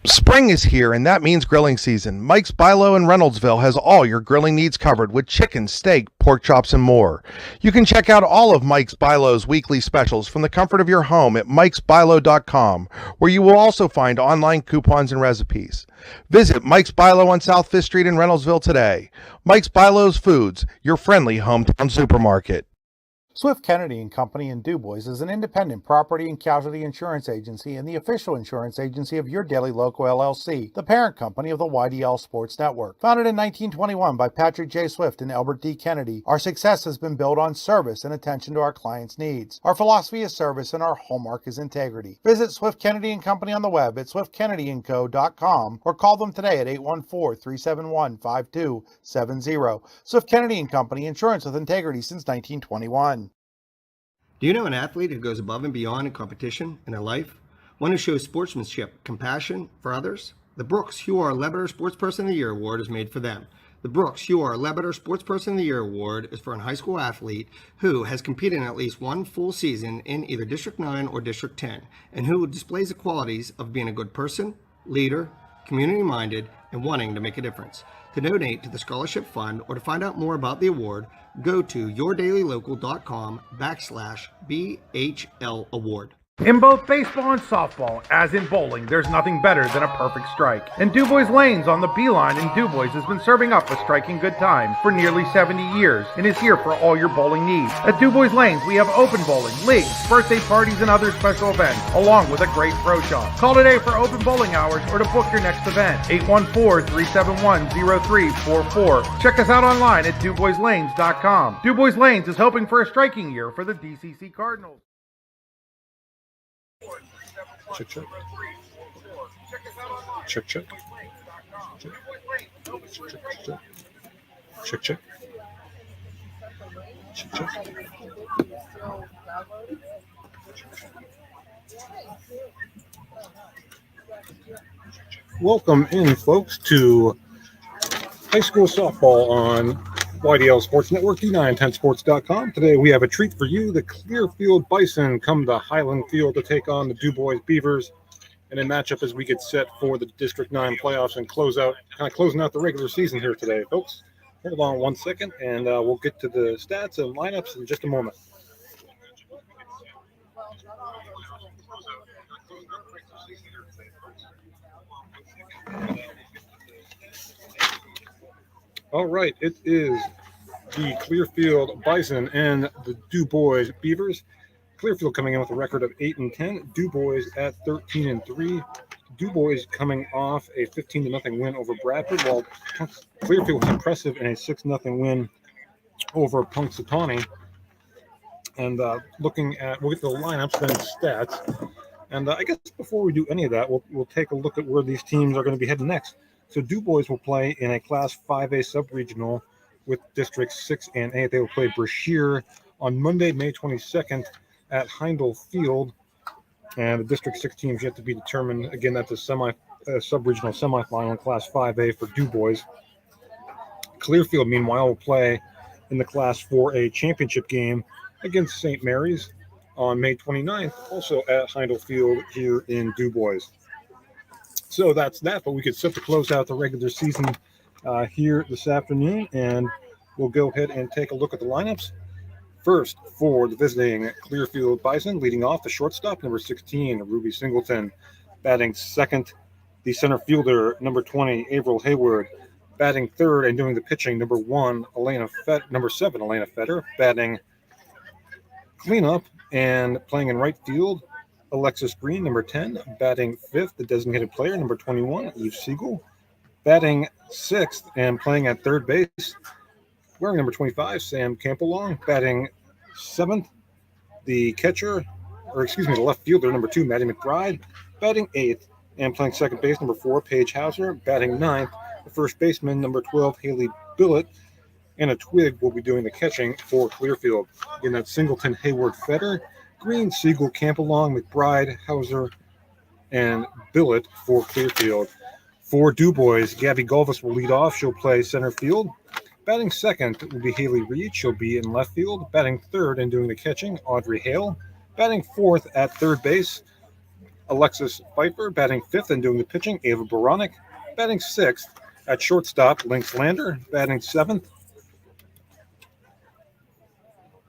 Spring is here, and that means grilling season. Mike's Bilo in Reynoldsville has all your grilling needs covered with chicken, steak, pork chops, and more. You can check out all of Mike's Bilo's weekly specials from the comfort of your home at mikesbilo.com, where you will also find online coupons and recipes. Visit Mike's Bilo on South 5th Street in Reynoldsville today. Mike's Bilo's Foods, your friendly hometown supermarket. Swift Kennedy and Company in DuBois is an independent property and casualty insurance agency and the official insurance agency of Your Daily Local LLC, the parent company of the YDL Sports Network. Founded in 1921 by Patrick J. Swift and Albert D. Kennedy, our success has been built on service and attention to our clients' needs. Our philosophy is service and our hallmark is integrity. Visit Swift Kennedy and Company on the web at swiftkennedyandco.com or call them today at 814-371-5270. Swift Kennedy and Company, insurance with integrity since 1921. Do you know an athlete who goes above and beyond in competition in their life? One who shows sportsmanship, compassion for others? The Brooks Huar Lebeter Sportsperson of the Year Award is made for them. The Brooks Huar Lebeter Sportsperson of the Year Award is for a high school athlete who has competed in at least one full season in either District 9 or District 10, and who displays the qualities of being a good person, leader, community-minded, and wanting to make a difference. To donate to the Scholarship Fund or to find out more about the award, go to yourdailylocal.com/BHL Award. In both baseball and softball, as in bowling, there's nothing better than a perfect strike. And DuBois Lanes on the Beeline in DuBois has been serving up a striking good time for nearly 70 years and is here for all your bowling needs. At DuBois Lanes, we have open bowling, leagues, birthday parties, and other special events, along with a great pro shop. Call today for open bowling hours or to book your next event. 814-371-0344. Check us out online at DuBoisLanes.com. DuBois Lanes is hoping for a striking year for the DCC Cardinals. Check, check. Check, check. Check, check. Check, check. Welcome in, folks, to high school softball on YDL Sports Network, D910sports.com. Today we have a treat for you. The Clearfield Bison come to Highland Field to take on the DuBois Beavers in a matchup as we get set for the District 9 playoffs and closing out the regular season here today, folks. Hold on one second, and we'll get to the stats and lineups in just a moment. All right, it is the Clearfield Bison and the DuBois Beavers. Clearfield coming in with a record of 8-10. DuBois at 13-3. DuBois coming off a 15-0 win over Bradford, while Clearfield was impressive in a 6-0 win over Punxsutawney. And we'll get to the lineups and stats. And I guess before we do any of that, we'll take a look at where these teams are going to be heading next. So DuBois will play in a Class 5A sub-regional with Districts 6 and 8. They will play Brashear on Monday, May 22nd at Heindel Field. And the District 6 teams yet to be determined. Again, that's a sub-regional semifinal in Class 5A for DuBois. Clearfield, meanwhile, will play in the Class 4A championship game against St. Mary's on May 29th, also at Heindel Field here in DuBois. So that's that, but we could set to close out the regular season here this afternoon, and we'll go ahead and take a look at the lineups. First, for the visiting Clearfield Bison, leading off the shortstop, number 16, Ruby Singleton. Batting second, the center fielder, number 20, Averill Hayward. Batting third and doing the pitching, number 7, Elena Fetter. Batting cleanup and playing in right field, Alexis Green, number 10. Batting fifth, the designated player, number 21, Eve Siegel. Batting sixth and playing at third base, wearing number 25, Sam Campbell-Long. Batting seventh, the left fielder, number 2, Maddie McBride. Batting eighth and playing second base, number 4, Paige Hauser. Batting ninth, the first baseman, number 12, Haley Billett. And a twig will be doing the catching for Clearfield. Again, that's Singleton, Hayward, Fetter, Green, Siegel, Campbell-Long, McBride, Hauser, and Billett for Clearfield. For DuBois, Gabby Golvis will lead off. She'll play center field. Batting second will be Haley Reed. She'll be in left field. Batting third and doing the catching, Audrey Hale. Batting fourth at third base, Alexis Pfeiffer batting 5th and doing the pitching. Ava Baranek batting 6th. At shortstop, Lynx Lander batting 7th.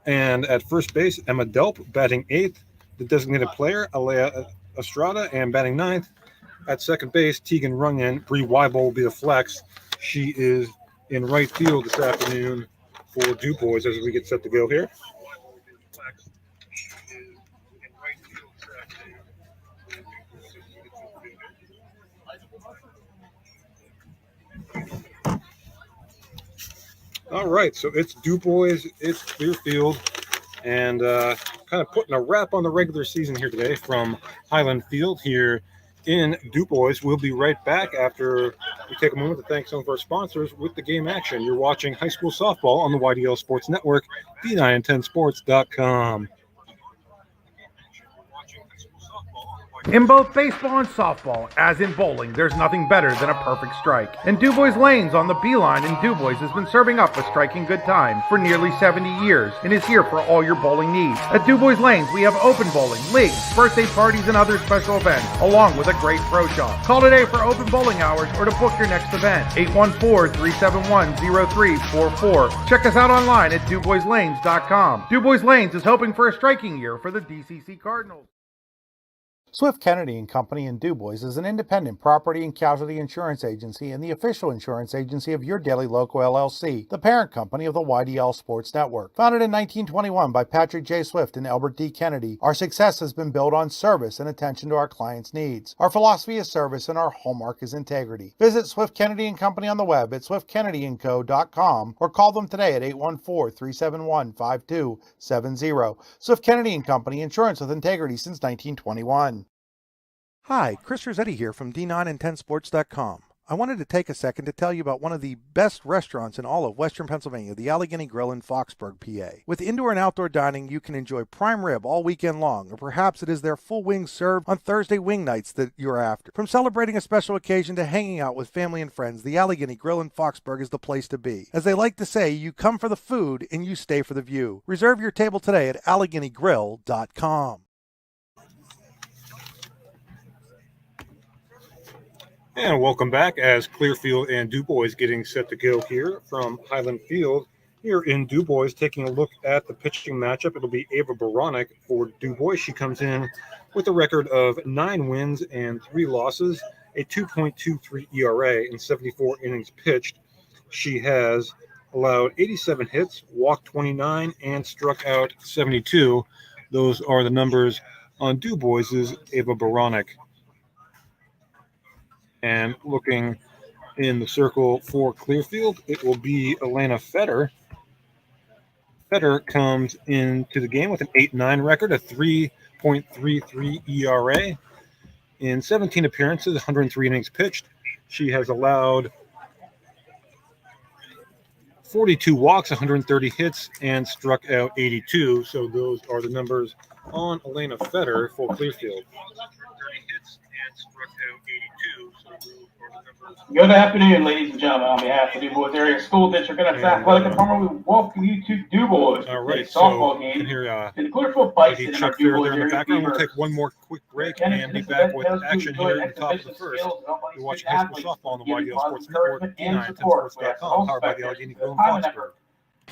And at first base, Emma Delp batting 8th. The designated player, Alea Estrada, and batting 9th. At second base, Tegan Runyon. Bree Weibel will be the flex. She is in right field this afternoon for DuBois as we get set to go here. All right, so it's DuBois, it's Clearfield, and kind of putting a wrap on the regular season here today from Highland Field here in DuBois. We'll be right back after we take a moment to thank some of our sponsors with the game action. You're watching high school softball on the YDL Sports Network, D910sports.com. In both baseball and softball, as in bowling, there's nothing better than a perfect strike. And DuBois Lanes on the Beeline in DuBois has been serving up a striking good time for nearly 70 years and is here for all your bowling needs. At DuBois Lanes, we have open bowling, leagues, birthday parties, and other special events, along with a great pro shop. Call today for open bowling hours or to book your next event. 814-371-0344. Check us out online at DuBoisLanes.com. DuBois Lanes is hoping for a striking year for the DCC Cardinals. Swift Kennedy and Company in DuBois is an independent property and casualty insurance agency and the official insurance agency of Your Daily Local LLC, the parent company of the YDL Sports Network. Founded in 1921 by Patrick J. Swift and Albert D. Kennedy, our success has been built on service and attention to our clients' needs. Our philosophy is service and our hallmark is integrity. Visit Swift Kennedy and Company on the web at swiftkennedyandco.com or call them today at 814-371-5270. Swift Kennedy and Company, insurance with integrity since 1921. Hi, Chris Rossetti here from D910sports.com. I wanted to take a second to tell you about one of the best restaurants in all of Western Pennsylvania, the Allegheny Grill in Foxburg, PA. With indoor and outdoor dining, you can enjoy prime rib all weekend long, or perhaps it is their full wings served on Thursday wing nights that you're after. From celebrating a special occasion to hanging out with family and friends, the Allegheny Grill in Foxburg is the place to be. As they like to say, you come for the food and you stay for the view. Reserve your table today at AlleghenyGrill.com. And welcome back as Clearfield and DuBois getting set to go here from Highland Field here in DuBois. Taking a look at the pitching matchup, it'll be Ava Baranek for DuBois. She comes in with a record of 9 wins and 3 losses, a 2.23 ERA in 74 innings pitched. She has allowed 87 hits, walked 29, and struck out 72. Those are the numbers on DuBois's Ava Baranek. And looking in the circle for Clearfield, it will be Elena Fetter. Fetter comes into the game with an 8-9 record, a 3.33 ERA. In 17 appearances, 103 innings pitched. She has allowed 42 walks, 130 hits, and struck out 82. So those are the numbers on Elena Fetter for Clearfield. Good afternoon, ladies and gentlemen. On behalf of the DuBois Area School District and its athletic department, we welcome you to DuBois. All right, softball so game. can hear In the Clearfield Bison and our Chuck Fair DuBois there in the Area background. We'll Beavers. take one more quick break and be back with action here at the top of the first. You're watching high school softball on the YDL Sports Network, D910sports.com, powered by the Allegheny Grill in Foxburg.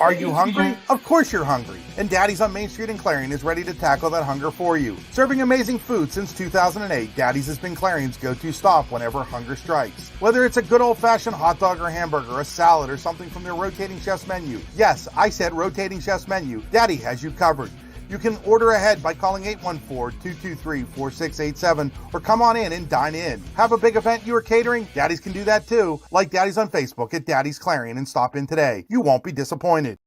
Are you hungry? Of course you're hungry. And Daddy's on Main Street in Clarion is ready to tackle that hunger for you. Serving amazing food since 2008, Daddy's has been Clarion's go-to stop whenever hunger strikes. Whether it's a good old-fashioned hot dog or hamburger, a salad, or something from their rotating chef's menu. Yes, I said rotating chef's menu. Daddy has you covered. You can order ahead by calling 814-223-4687 or come on in and dine in. Have a big event you are catering? Daddy's can do that too. Like Daddy's on Facebook at Daddy's Clarion and stop in today. You won't be disappointed.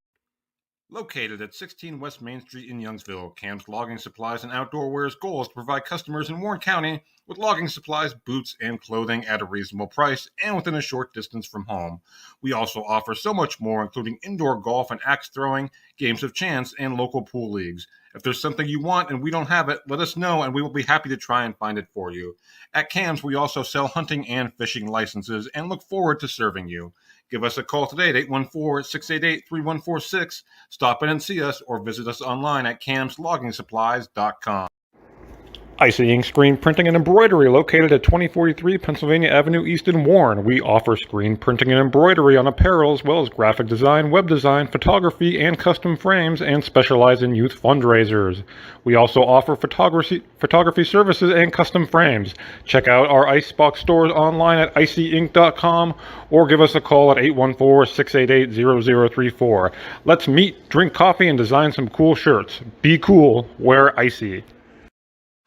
Located at 16 West Main Street in Youngsville, Cam's Logging Supplies and Outdoor Wear's goal is to provide customers in Warren County with logging supplies, boots, and clothing at a reasonable price and within a short distance from home. We also offer so much more, including indoor golf and axe throwing, games of chance, and local pool leagues. If there's something you want and we don't have it, let us know and we will be happy to try and find it for you. At Cam's, we also sell hunting and fishing licenses and look forward to serving you. Give us a call today at 814-688-3146. Stop in and see us or visit us online at camsloggingsupplies.com. Icy Ink Screen Printing and Embroidery, located at 2043 Pennsylvania Avenue East in Warren. We offer screen printing and embroidery on apparel, as well as graphic design, web design, photography, and custom frames, and specialize in youth fundraisers. We also offer photography services and custom frames. Check out our Icebox stores online at icyink.com or give us a call at 814-688-0034. Let's meet, drink coffee, and design some cool shirts. Be cool, wear icy.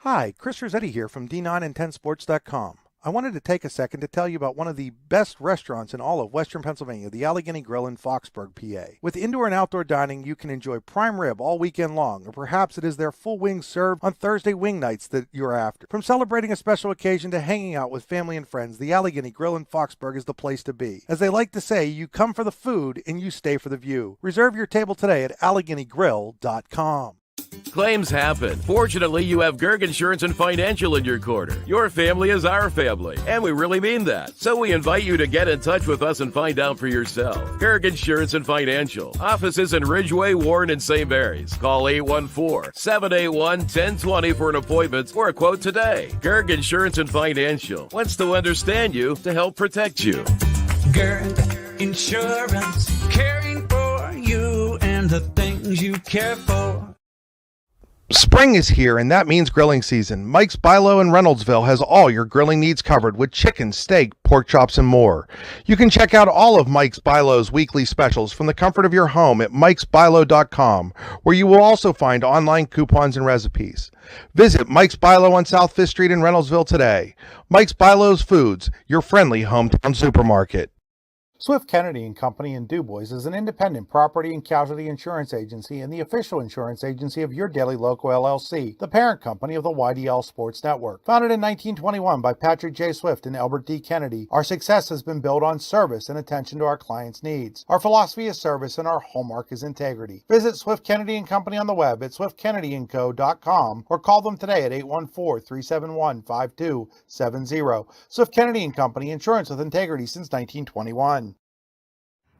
Hi, Chris Rossetti here from D9and10sports.com. I wanted to take a second to tell you about one of the best restaurants in all of Western Pennsylvania, the Allegheny Grill in Foxburg, PA. With indoor and outdoor dining, you can enjoy prime rib all weekend long, or perhaps it is their full wings served on Thursday wing nights that you're after. From celebrating a special occasion to hanging out with family and friends, the Allegheny Grill in Foxburg is the place to be. As they like to say, you come for the food and you stay for the view. Reserve your table today at AlleghenyGrill.com. Claims happen. Fortunately, you have Gerg Insurance and Financial in your corner. Your family is our family, and we really mean that. So we invite you to get in touch with us and find out for yourself. Gerg Insurance and Financial. Offices in Ridgeway, Warren, and St. Mary's. Call 814-781-1020 for an appointment or a quote today. Gerg Insurance and Financial wants to understand you to help protect you. Gerg Insurance, caring for you and the things you care for. Spring is here, and that means grilling season. Mike's Bilo in Reynoldsville has all your grilling needs covered with chicken, steak, pork chops, and more. You can check out all of Mike's Bilo's weekly specials from the comfort of your home at mikesbilo.com, where you will also find online coupons and recipes. Visit Mike's Bilo on South 5th Street in Reynoldsville today. Mike's Bilo's Foods, your friendly hometown supermarket. Swift Kennedy and Company in DuBois is an independent property and casualty insurance agency and the official insurance agency of Your Daily Local LLC, the parent company of the YDL Sports Network. Founded in 1921 by Patrick J. Swift and Albert D. Kennedy, our success has been built on service and attention to our clients' needs. Our philosophy is service and our hallmark is integrity. Visit Swift Kennedy and Company on the web at swiftkennedyandco.com or call them today at 814-371-5270. Swift Kennedy and Company, insurance with integrity since 1921.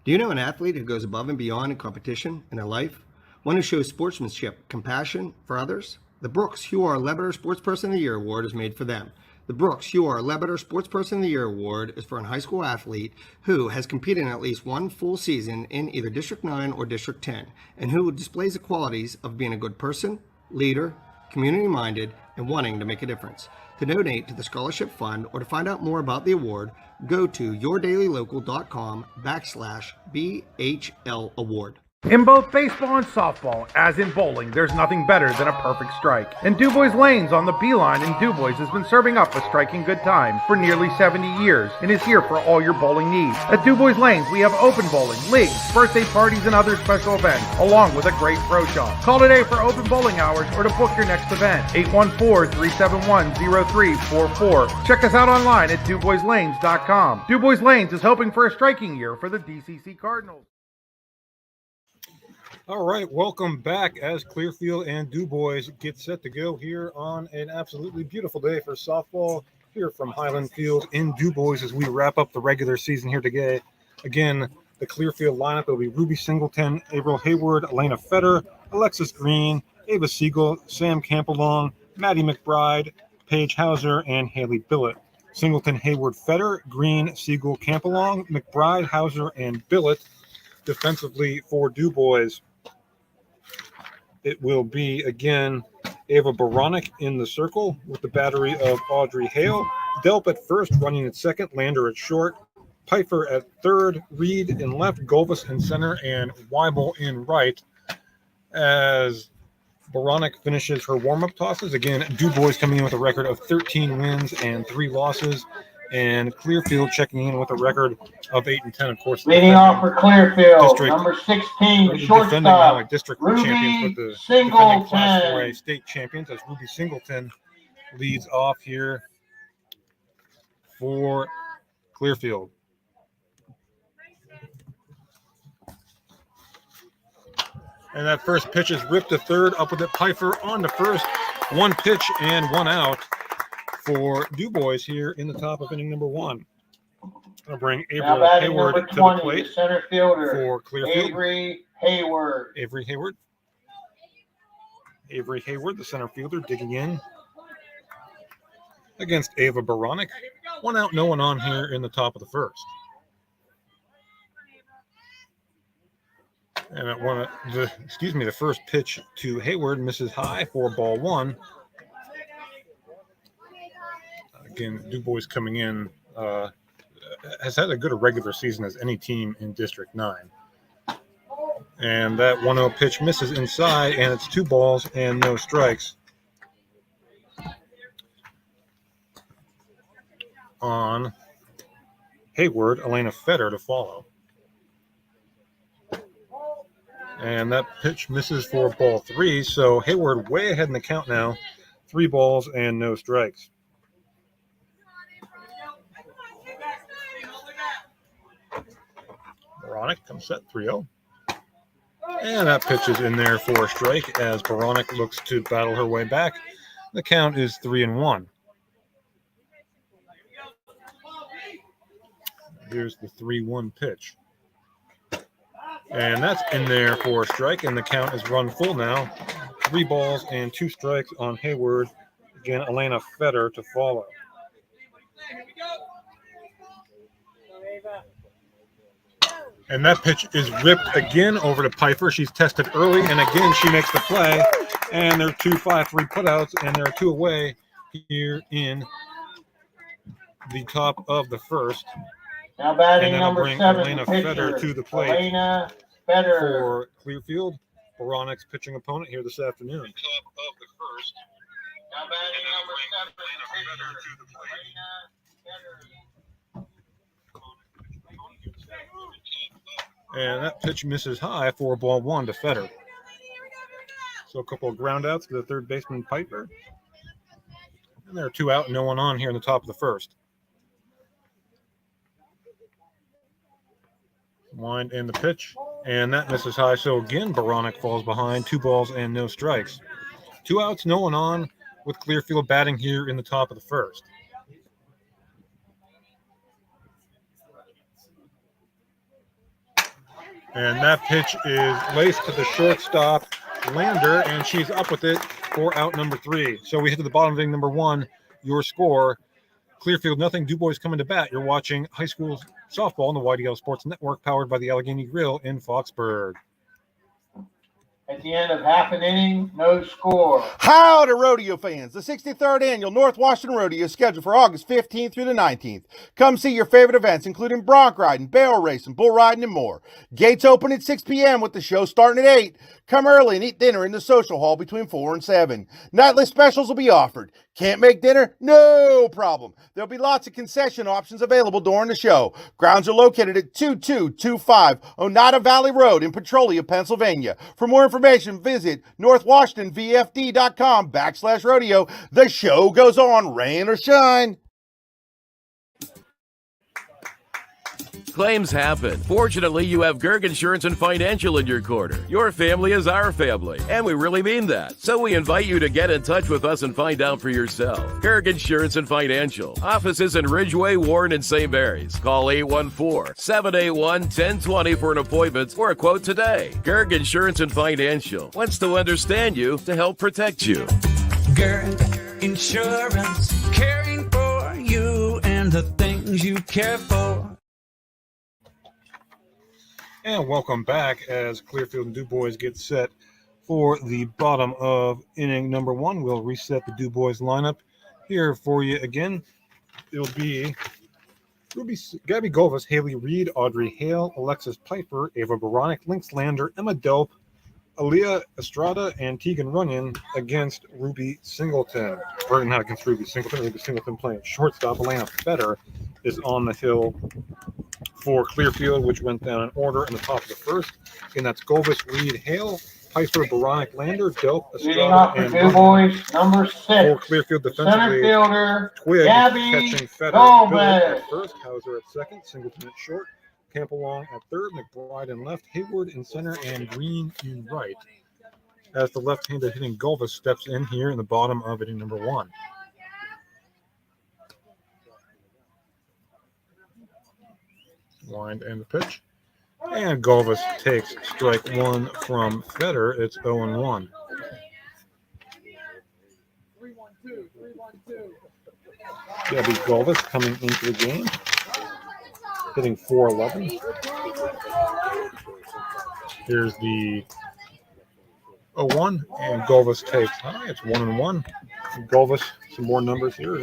Do you know an athlete who goes above and beyond in competition in their life? One who shows sportsmanship, compassion for others? The Brooks Hugh R. Lebeter Sportsperson of the Year Award is made for them. The Brooks Hugh R. Lebeter Sportsperson of the Year Award is for a high school athlete who has competed in at least one full season in either District 9 or District 10, and who displays the qualities of being a good person, leader, community-minded, and wanting to make a difference. To donate to the Scholarship Fund or to find out more about the award, go to yourdailylocal.com/BHL Award. In both baseball and softball, as in bowling, there's nothing better than a perfect strike. And DuBois Lanes on the Beeline in DuBois has been serving up a striking good time for nearly 70 years and is here for all your bowling needs. At DuBois Lanes, we have open bowling, leagues, birthday parties, and other special events, along with a great pro shop. Call today for open bowling hours or to book your next event. 814-371-0344. Check us out online at DuBoisLanes.com. DuBois Lanes is hoping for a striking year for the DCC Cardinals. All right, welcome back as Clearfield and DuBois get set to go here on an absolutely beautiful day for softball here from Highland Field in DuBois as we wrap up the regular season here today. Again, the Clearfield lineup will be Ruby Singleton, April Hayward, Elena Fetter, Alexis Green, Ava Siegel, Sam Campbellong, Maddie McBride, Paige Hauser, and Haley Billett. Singleton, Hayward, Fetter, Green, Siegel, Campbellong, McBride, Hauser, and Billett. Defensively for DuBois, it will be, again, Ava Baranek in the circle with the battery of Audrey Hale. Delp at first, running at second. Lander at short. Pfeiffer at third. Reed in left. Golvis in center. And Weibel in right as Baranek finishes her warm-up tosses. Again, DuBois coming in with a record of 13 wins and 3 losses. And Clearfield checking in with a record of 8-10. Of course, leading off for Clearfield, district, number 16, defending now a shortstop, district Ruby champions, but the Singleton. defending Class 4A state champions as Ruby Singleton leads off here for Clearfield. And that first pitch is ripped to third, up with it Pfeiffer on to first. 1 pitch and 1 out for DuBois here in the top of inning number 1. I'll bring April Hayward number to 20, the plate the center fielder, for Clearfield. Avery Hayward. Avery Hayward, the center fielder, digging in. against Ava Baronic. 1 out, no one on here in the top of the first. And at the first pitch to Hayward misses high for ball 1. Again, DuBois coming in has had as good a regular season as any team in District 9. And that 1-0 pitch misses inside, and it's 2 balls and no strikes on Hayward. Elena Fetter to follow. And that pitch misses for ball 3, so Hayward way ahead in the count now. 3 balls and no strikes. Baronic comes set 3-0. And that pitch is in there for a strike as Baronic looks to battle her way back. The count is 3-1. Here's the 3-1 pitch. And that's in there for a strike, and the count is run full now. 3 balls and 2 strikes on Hayward. Again, Elena Fetter to follow. And that pitch is ripped again over to Piper. She's tested early, and again she makes the play. And there are 2 5-3 putouts, and there are 2 away here in the top of the first. Now batting and that'll number bring 7, Elena pitcher, Fetter to the plate Elena Fetter for Clearfield, Baronic's pitching opponent here this afternoon. Top of the first. Now batting number 7, pitcher, Fetter to the plate. And that pitch misses high for ball 1 to Fetter. So a couple of ground outs to the third baseman Piper. And there are 2 out, no one on here in the top of the first. Wind in the pitch, and that misses high. So again, Baronic falls behind. 2 balls and no strikes. 2 outs, no one on, with Clearfield batting here in the top of the first. And that pitch is laced to the shortstop, Lander, and she's up with it for out number 3. So we hit to the bottom of inning number 1. Your score, Clearfield nothing, DuBois coming to bat. You're watching high school softball on the YDL Sports Network, powered by the Allegheny Grill in Foxburg. At the end of half an inning, no score. Howdy, rodeo fans. The 63rd Annual North Washington Rodeo is scheduled for August 15th through the 19th. Come see your favorite events, including bronc riding, barrel racing, bull riding, and more. Gates open at 6 p.m. with the show starting at 8. Come early and eat dinner in the social hall between 4 and 7. Nightly specials will be offered. Can't make dinner? No problem. There'll be lots of concession options available during the show. Grounds are located at 2225 Oneida Valley Road in Petrolia, Pennsylvania. For more information, visit northwashingtonvfd.com/rodeo. The show goes on, rain or shine. Claims happen. Fortunately, you have Gerg Insurance and Financial in your corner. Your family is our family, and we really mean that. So we invite you to get in touch with us and find out for yourself. Gerg Insurance and Financial. Offices in Ridgeway, Warren, and St. Mary's. Call 814-781-1020 for an appointment or a quote today. Gerg Insurance and Financial wants to understand you to help protect you. Gerg Insurance, caring for you and the things you care for. And welcome back as Clearfield and DuBois get set for the bottom of inning number 1. We'll reset the DuBois lineup here for you again. It'll be Gabby Golvis, Haley Reed, Audrey Hale, Alexis Piper, Ava Baronic, Lynx Lander, Emma Delp, Aaliyah Estrada, and Tegan Runyon against Ruby Singleton. Or not against Ruby Singleton. Ruby Singleton playing shortstop. Elena Fetter is on the hill for Clearfield, which went down in order in the top of the first. And that's Golvis, Reed, Hale, Piper, Baronic, Lander, Delp, Estrada, and DuBois, number 6. For Clearfield defensively, Center fielder, Twig Gabby catching Fetter, Golvis. Billett at first, Hauser at second, Singleton at short, Campbell at third, McBride in left, Hayward in center, and Green in right. As the left-handed hitting Golvis steps in here in the bottom of inning number 1. Wind and the pitch. And Golvis takes strike 1 from Fetter. It's 0-1. Gabby Golvis coming into the game, hitting .411. Here's the 0-1, and Golvis takes high. It's 1-1. Golvis, some more numbers here.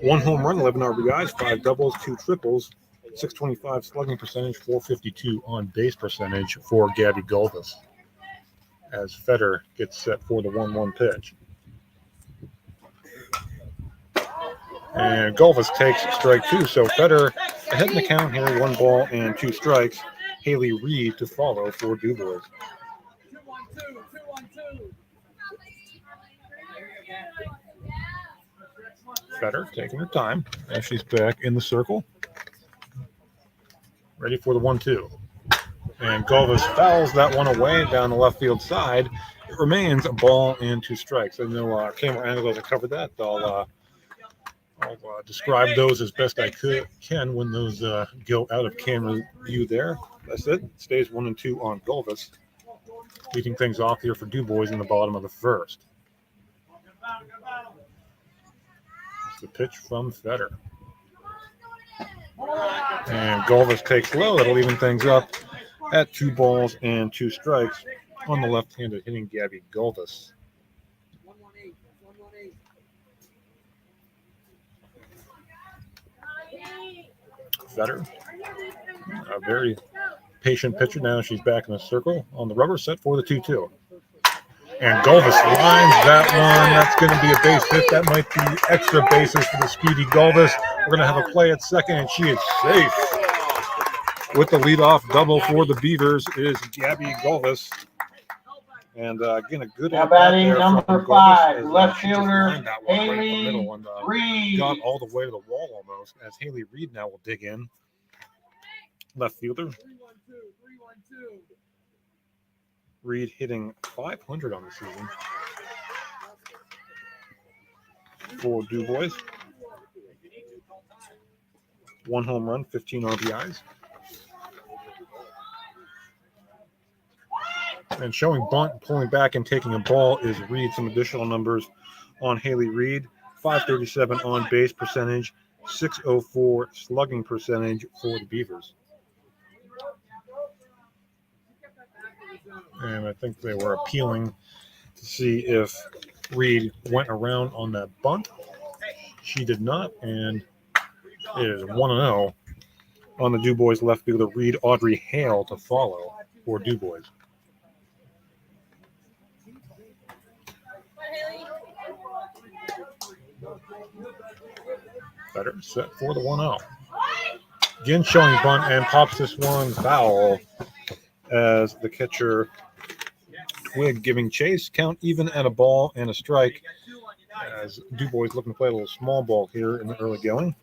1 home run, 11 RBIs, 5 doubles, 2 triples, 625 slugging percentage, 452 on base percentage for Gabby Golvis. As Fetter gets set for the 1-1 pitch. And Golvis takes strike 2. So Fetter ahead in the count here, 1 ball and 2 strikes. Haley Reed to follow for DuBois. Fetter taking her time as she's back in the circle. Ready for the 1-2. And Golvis fouls that one away down the left field side. It remains a ball and 2 strikes. I know camera angles have covered that. I'll describe those as best I can when those go out of camera view there. That's it. Stays 1-2 on Golvis. Leading things off here for DuBois in the bottom of the first. It's the pitch from Fetter. And Golvis takes low. That'll even things up at 2 balls and 2 strikes on the left-handed hitting Gabby Golvis. Fetter, a very patient pitcher. Now she's back in the circle on the rubber, set for the 2-2. And Golvis lines that one. That's going to be a base hit. That might be extra bases for the speedy Golvis. We're going to have a play at second, and she is safe. With the leadoff double for the Beavers is Gabby Golvis. And again, a good now batting number 5, left fielder Haley Reed. Got all the way to the wall almost, as Haley Reed now will dig in. Left fielder. Reed hitting .500 on the season for DuBois. 1 home run, 15 RBIs. And showing bunt, pulling back, and taking a ball is Reed. Some additional numbers on Haley Reed. .537 on base percentage, .604 slugging percentage for the Beavers. And I think they were appealing to see if Reed went around on that bunt. She did not, and it is 1-0 on the DuBois left fielder, Reed Audrey Hale to follow for DuBois. Better set for the 1-0. Again showing bunt and pops this one foul as the catcher Twig giving chase. Count even at a ball and a strike as DuBois looking to play a little small ball here in the early going.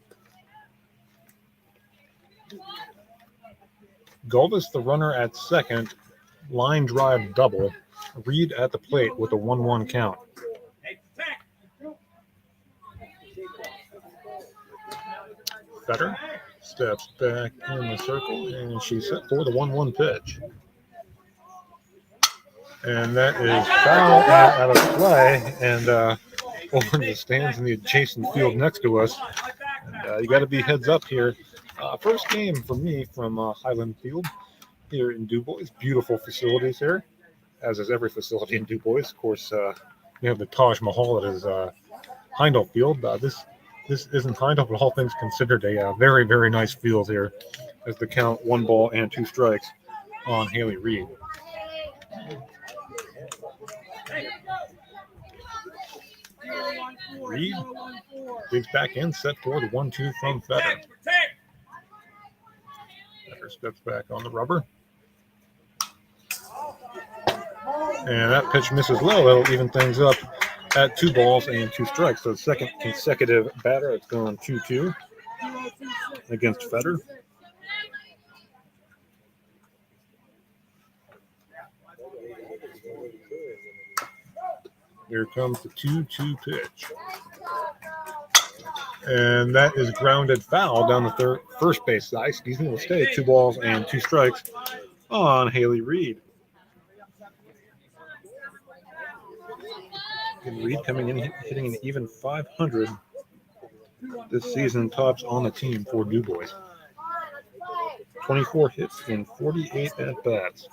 Golvis, the runner at second, line drive double. Reed at the plate with a 1-1 count. Fetter steps back in the circle, and she's set for the 1-1 pitch. And that is foul and out of play, and over in the stands in the adjacent field next to us. And, you got to be heads up here. First game for me from Highland Field here in DuBois. Beautiful facilities here, as is every facility in DuBois. Of course, we have the Taj Mahal that is Heindel Field. This isn't Heindel, but all things considered, a very, very nice field here as the count 1 ball and 2 strikes on Haley Reed. Reed digs back in, set for the 1-2 from Fetter. Fetter steps back on the rubber. And that pitch misses low. That'll even things up at 2 balls and 2 strikes. So the second consecutive batter. It's going 2-2 against Fetter. Here comes the 2-2 pitch. And that is grounded foul down the first base side. Excuse me, will stay 2 balls and 2 strikes on Haley Reed. And Reed coming in, hitting an even 500 this season, tops on the team for DuBois. 24 hits and 48 at-bats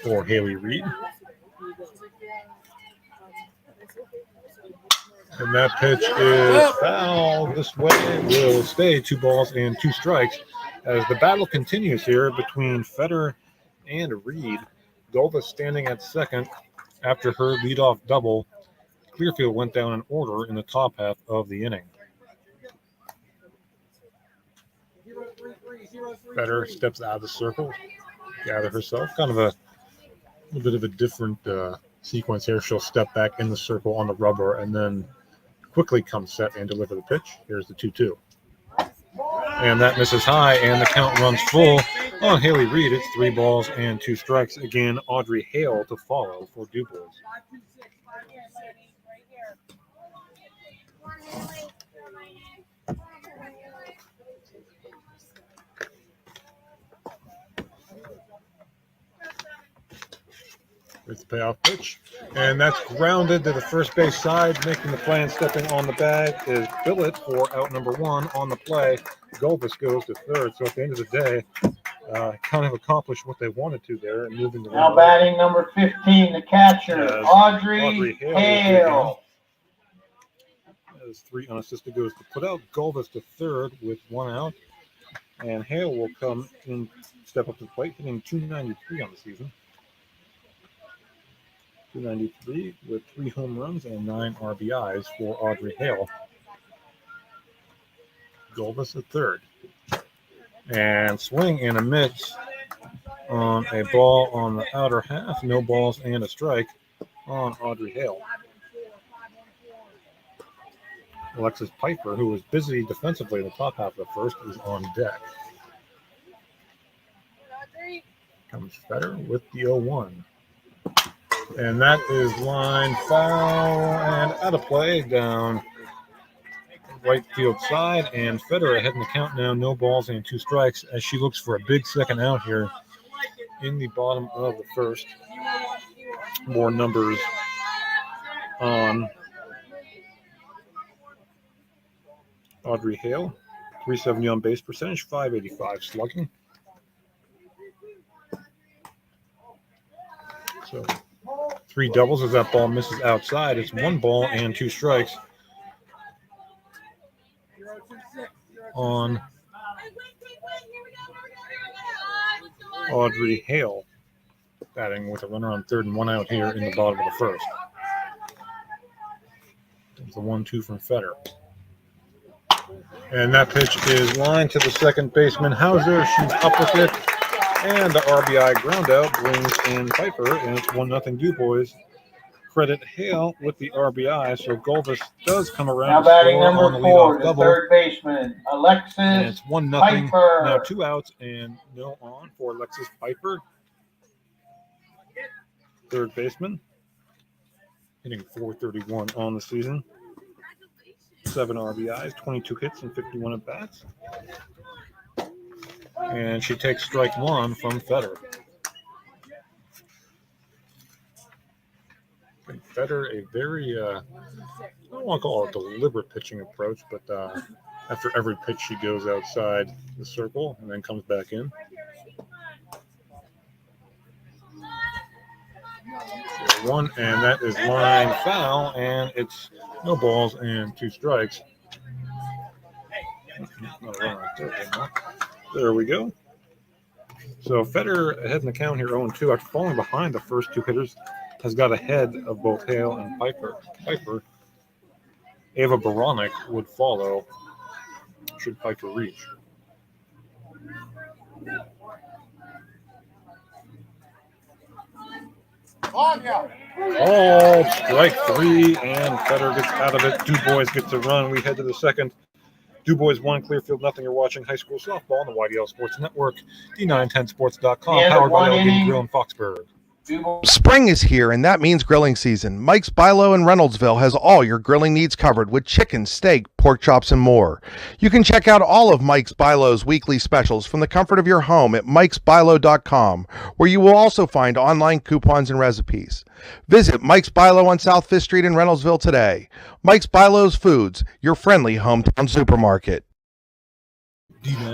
for Haley Reed. And that pitch is foul. This way will stay 2 balls and 2 strikes as the battle continues here between Fetter and Reed. Golva standing at second after her leadoff double. Clearfield went down in order in the top half of the inning. Fetter steps out of the circle, gather herself. Kind of a little bit of a different sequence here. She'll step back in the circle on the rubber and then quickly come set and deliver the pitch. Here's the 2-2. And that misses high, and the count runs full on Haley Reed. It's 3 balls and 2 strikes. Again, Audrey Hale to follow for DuBois. With the payoff pitch, and that's grounded to the first base side. Making the play and stepping on the bag is Billett for out number 1 on the play. Golvis goes to third. So at the end of the day, kind of accomplished what they wanted to there and moving the now batting number 15, the catcher, Audrey Hale. As 3 unassisted goes to put out. Golvis to third with 1 out, and Hale will come in, step up to the plate, hitting .293 on the season. 293 with 3 home runs and 9 RBIs for Audrey Hale. Golvis at third. And swing and a miss on a ball on the outer half. No balls and a strike on Audrey Hale. Alexis Piper, who was busy defensively in the top half of the first, is on deck. Comes Fetter with the 0-1. And that is line foul and out of play down right field side. And Fetter ahead in the count now, no balls and 2 strikes as she looks for a big second out here in the bottom of the first. More numbers on Audrey Hale. 370 on base percentage, 585 slugging. So 3 doubles as that ball misses outside. It's 1 ball and 2 strikes on Audrey Hale, batting with a runner on third and 1 out here in the bottom of the first. There's the 1-2 from Fetter. And that pitch is lined to the second baseman, Hauser. She's up with it. And the RBI ground out brings in Piper, and it's 1-0 DuBois. Credit Hale with the RBI, so Golvis does come around. Now batting number 4, the third baseman, Alexis and it's 1-0. Piper. Now 2 outs and no on for Alexis Piper. Third baseman, hitting .431 on the season. 7 RBIs, 22 hits, and 51 at-bats. And she takes strike 1 from Fetter. And Fetter, a very, I don't want to call it a deliberate pitching approach, but after every pitch, she goes outside the circle and then comes back in. So 1, and that is line foul, and it's no balls and 2 strikes. There we go. So Fetter ahead in the count here, 0-2 after falling behind the first 2 hitters, has got ahead of both Hale and Piper. Ava Baronic would follow should Piper reach. Oh, strike 3, and Fetter gets out of it. DuBois gets a run. We head to the second. DuBois 1, Clearfield nothing. You're watching high school softball on the YDL Sports Network, D910sports.com, powered by Elgin Grill in Foxburg. DuBois. Spring is here, and that means grilling season. Mike's Bilo in Reynoldsville has all your grilling needs covered with chicken, steak, pork chops, and more. You can check out all of Mike's Bilo's weekly specials from the comfort of your home at mikesbilo.com, where you will also find online coupons and recipes. Visit Mike's Bilo on South 5th Street in Reynoldsville today. Mike's Bilo's Foods, your friendly hometown supermarket.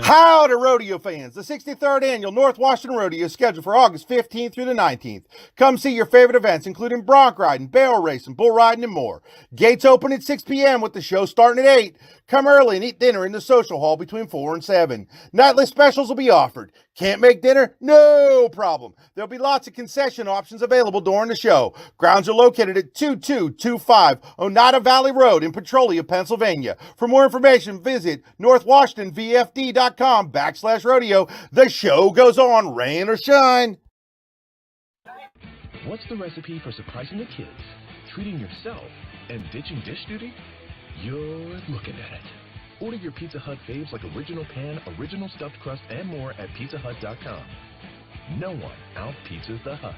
Howdy, rodeo fans. The 63rd Annual North Washington Rodeo is scheduled for August 15th through the 19th. Come see your favorite events, including bronc riding, barrel racing, bull riding, and more. Gates open at 6 p.m. with the show starting at 8. Come early and eat dinner in the social hall between 4 and 7. Nightly specials will be offered. Can't make dinner? No problem. There'll be lots of concession options available during the show. Grounds are located at 2225 Oneida Valley Road in Petrolia, Pennsylvania. For more information, visit northwashingtonvfd.com/rodeo. The show goes on, rain or shine. What's the recipe for surprising the kids, treating yourself, and ditching dish duty? You're looking at it. Order your Pizza Hut faves like original pan, original stuffed crust, and more at pizzahut.com. No one out-pizzas the Hut.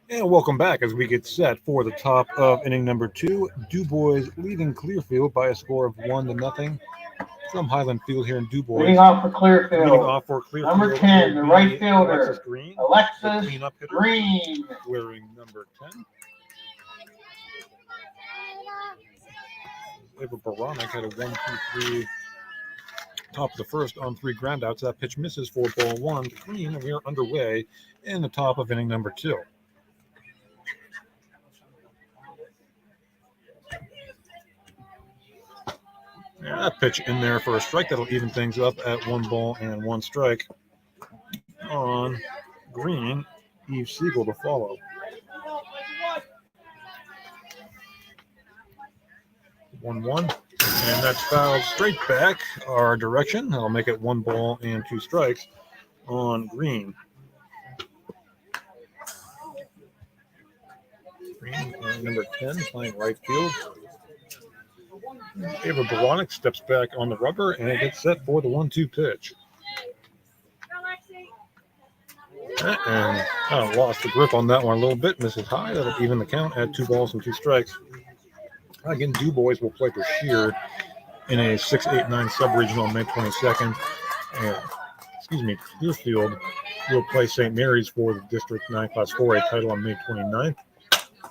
And welcome back as we get set for the top of inning number 2. DuBois leading Clearfield by a score of 1-0 from Highland Field here in DuBois. Leading off for Clearfield. Leading off for Clearfield. Number 10, the right fielder, Alexis Green. Wearing number 10. Ava Baronic had a 1-2-3 top of the first on 3 groundouts. That pitch misses for ball 1 to Green, and we are underway in the top of inning number 2. Yeah, that pitch in there for a strike. That'll even things up at 1 ball and 1 strike on Green. Eve Siegel to follow. 1-1, and that's fouled straight back our direction. That'll make it 1 ball and 2 strikes on Green. Green, number 10, playing right field. Ava Baronic steps back on the rubber and gets set for the 1-2 pitch. And kind of lost the grip on that one a little bit. Misses high. That'll even the count at 2 balls and 2 strikes. Again, DuBois will play for Shear in a 6-8-9 sub-regional on May 22nd. And, Clearfield will play St. Mary's for the District 9 Class 4A title on May 29th.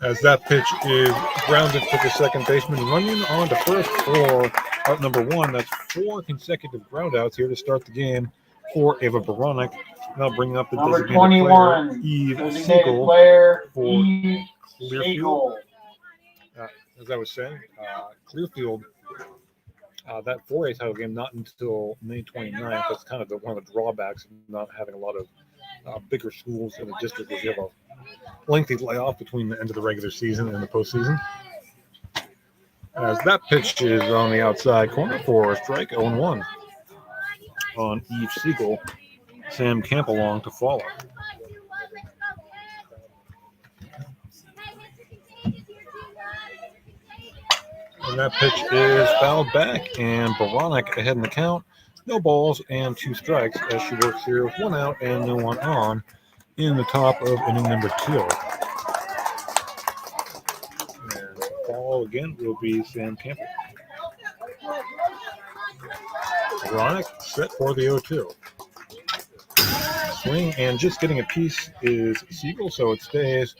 As that pitch is grounded to the second baseman, running on to first for out number 1. That's 4 consecutive groundouts here to start the game for Ava Baronic. Now bringing up the number designated 21, player, Eve designated Siegel player, for Eve Clearfield. Siegel. As I was saying, Clearfield, that 4A title game not until May 29th. That's kind of one of the drawbacks of not having a lot of bigger schools in the district, is you have a lengthy layoff between the end of the regular season and the postseason. As that pitch is on the outside corner for a strike, 0-1 on Eve Siegel. Sam Campalong to follow. And that pitch is fouled back, and Baronic ahead in the count. No balls and 2 strikes as she works here with 1 out and no one on in the top of inning number 2. And the follow again will be Sam Campbell. Baronic set for the 0-2. Swing and just getting a piece is Siegel, so it stays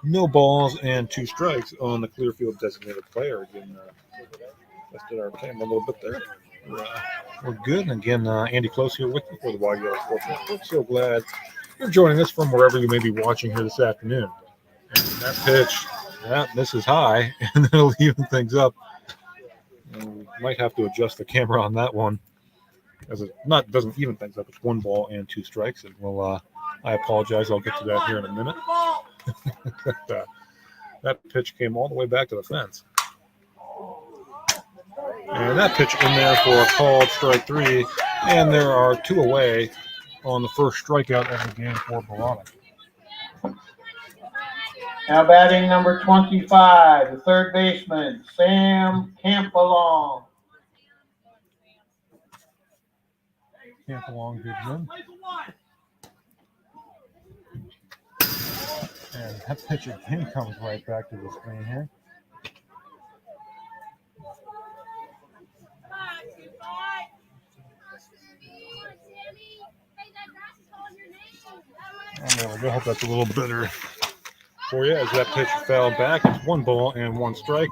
no balls and 2 strikes on the Clearfield designated player. Again, tested our camera a little bit there. We're good. And again, Andy Close here with you for the YDL Sports Network. So glad you're joining us from wherever you may be watching here this afternoon. And that pitch, misses high, and it'll even things up. And we might have to adjust the camera on that one, as it doesn't even things up. It's 1 ball and 2 strikes. And we'll, I apologize. I'll get to that here in a minute. That pitch came all the way back to the fence. And that pitch in there for a called strike 3. And there are 2 away on the first strikeout of the game for Baronic. Now batting number 25, the third baseman, Sam Campalong. Campalong good win. And that pitch again comes right back to the screen here. And there we go. Hope that's a little better for you as that pitch fell back. It's 1-1 strike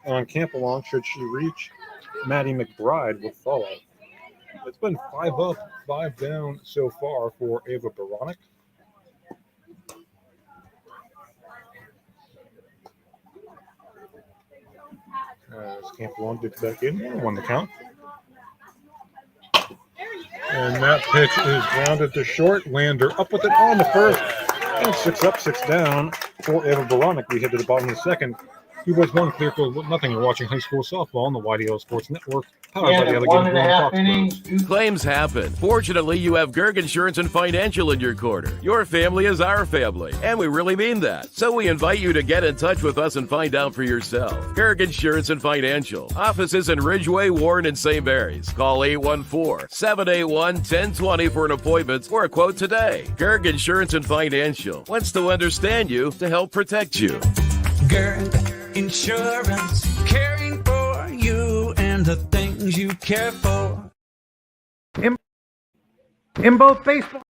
on Campbell. Should she reach, Maddie McBride will follow. It's been 5 up, 5 down so far for Ava Baronic. As Campbell digs back in, 1 to count. And that pitch is grounded to short. Lander up with it on the first. And 6 up, 6 down for Ava Baronic. We hit to the bottom of the second. DuBois 1, Clearfield 0. You're watching high school softball on the YDL Sports Network. Powered by the Allegheny Green Fox. Claims happen. Fortunately, you have Gerg Insurance and Financial in your corner. Your family is our family, and we really mean that. So we invite you to get in touch with us and find out for yourself. Gerg Insurance and Financial. Offices in Ridgeway, Warren, and St. Mary's. Call 814-781-1020 for an appointment or a quote today. Gerg Insurance and Financial wants to understand you to help protect you. Gerg Insurance, caring for you and the things you care for. In both baseball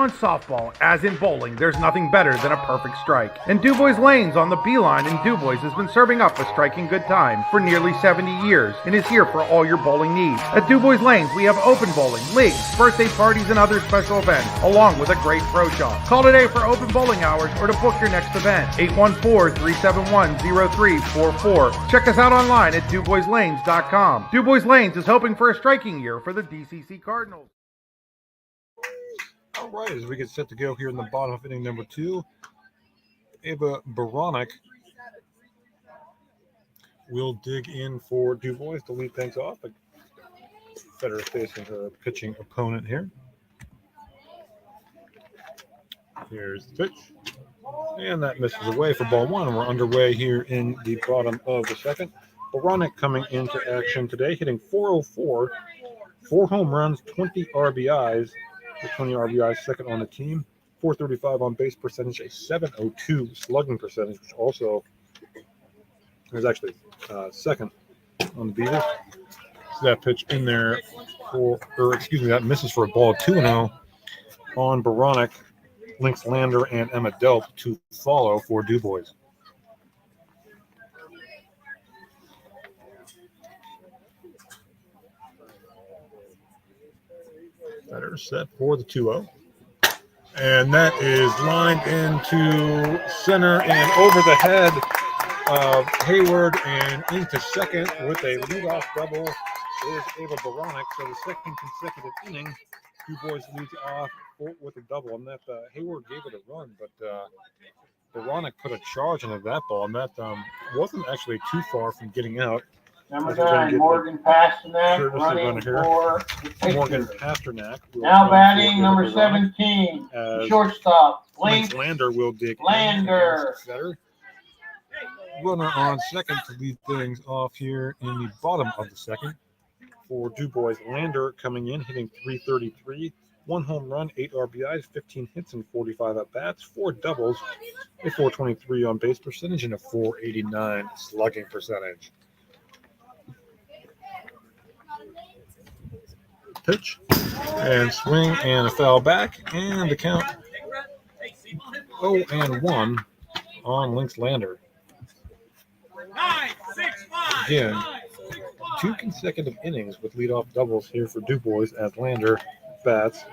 and softball, as in bowling, there's nothing better than a perfect strike. And DuBois Lanes on the Beeline in DuBois has been serving up a striking good time for nearly 70 years and is here for all your bowling needs. At DuBois Lanes, we have open bowling, leagues, birthday parties, and other special events, along with a great pro shop. Call today for open bowling hours or to book your next event. 814-371-0344. Check us out online at DuBoisLanes.com. DuBois Lanes is hoping for a striking year for the DCC Cardinals. All right, as we get set to go here in the bottom of inning number 2, Ava Baronic will dig in for DuBois to lead things off. Better facing her pitching opponent here. Here's the pitch. And that misses away for ball 1. We're underway here in the bottom of the second. Baronic coming into action today, hitting .404, 4 home runs, 20 RBIs. The 20 RBIs, second on the team, .435 on base percentage, a .702 slugging percentage, which also is actually second on the Beavers. So that pitch in there that misses for a ball 2-0 on Baronic. Lynx Lander and Emma Delp to follow for DuBois. Better set for the 2-0. And that is lined into center and over the head of Hayward and into second with a leadoff double is Ava Baronic. So the second consecutive inning, DuBois leads off with a double. And that Hayward gave it a run, but Baronic put a charge into that ball, and that wasn't actually too far from getting out. Number 9, Morgan Pasternak, running for the Morgan pitcher. Pasternak. Now batting, number 17, shortstop, Lynx Lynx Lander will dig Lander. Better. Runner on second to lead things off here in the bottom of the second. For DuBois, Lander coming in, hitting .333, 1 home run, 8 RBIs, 15 hits, and 45 at-bats, 4 doubles, a .423 on base percentage, and a .489 slugging percentage. Pitch and swing and a foul back, and the count 0-1 on Lynx Lander. Again, 2 consecutive innings with leadoff doubles here for DuBois as Lander bats.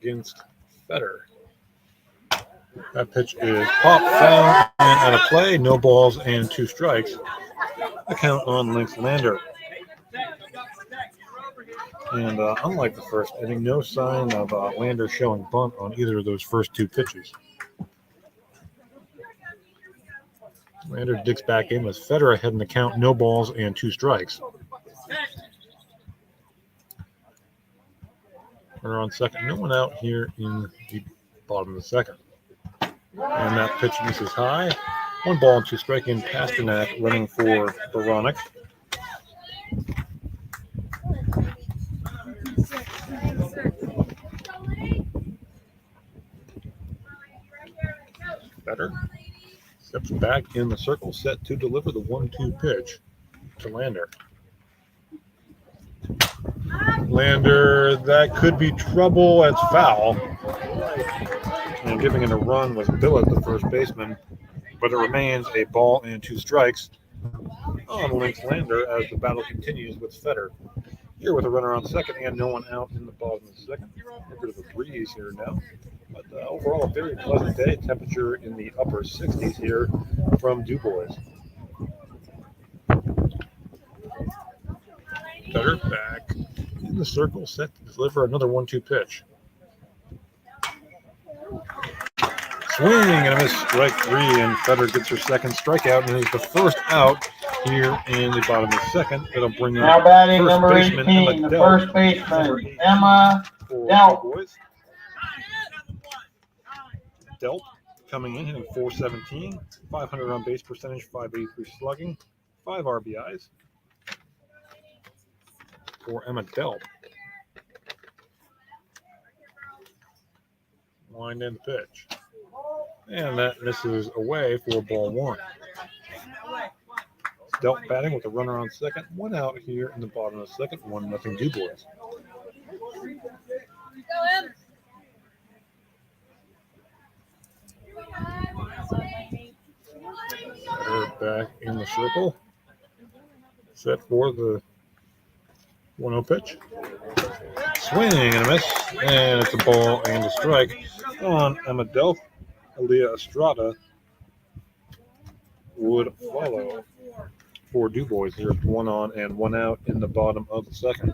Against Fetter. That pitch is popped, foul, and out of play. No balls and 2 strikes. The count on Lynx Lander. And unlike the first inning, no sign of Lander showing bunt on either of those first 2 pitches. Lander digs back in with Fetter ahead in the count, no balls and 2 strikes. Runner on second, no one out here in the bottom of the second. And that pitch misses high. 1 ball and 2 strike in Pasternak running for Baronic. Better steps back in the circle, set to deliver the 1-2 pitch to Lander. Lander, that could be trouble. It's foul. And giving it a run was Billet, the first baseman, but it remains a ball and 2 strikes on Lynx Lander as the battle continues with Fetter. Here with a runner on second and no one out in the bottom of the second. A bit of a breeze here now. But overall, a very pleasant day. Temperature in the upper 60s here from DuBois. Fetter back in the circle, set to deliver another 1-2 pitch. Swing and a miss, strike 3, and Fetter gets her second strikeout, and is the first out here in the bottom of the second. It'll bring up Now batting first number baseman 18, Emma the Delp. first baseman, Emma for Delp. DuBois. Delp coming in, hitting .417, 500 on base percentage, 583 slugging, 5 RBIs for Emma Delp. Wind in the pitch. And that misses away for ball 1. Delp batting with a runner on second. 1 out here in the bottom of the second. 1-0 DuBois. Back in the circle. Set for the 1-0 pitch. Swing and a miss. And it's a ball and a strike on Emma Delp. Aaliyah Estrada would follow for DuBois. There's 1 on and 1 out in the bottom of the second.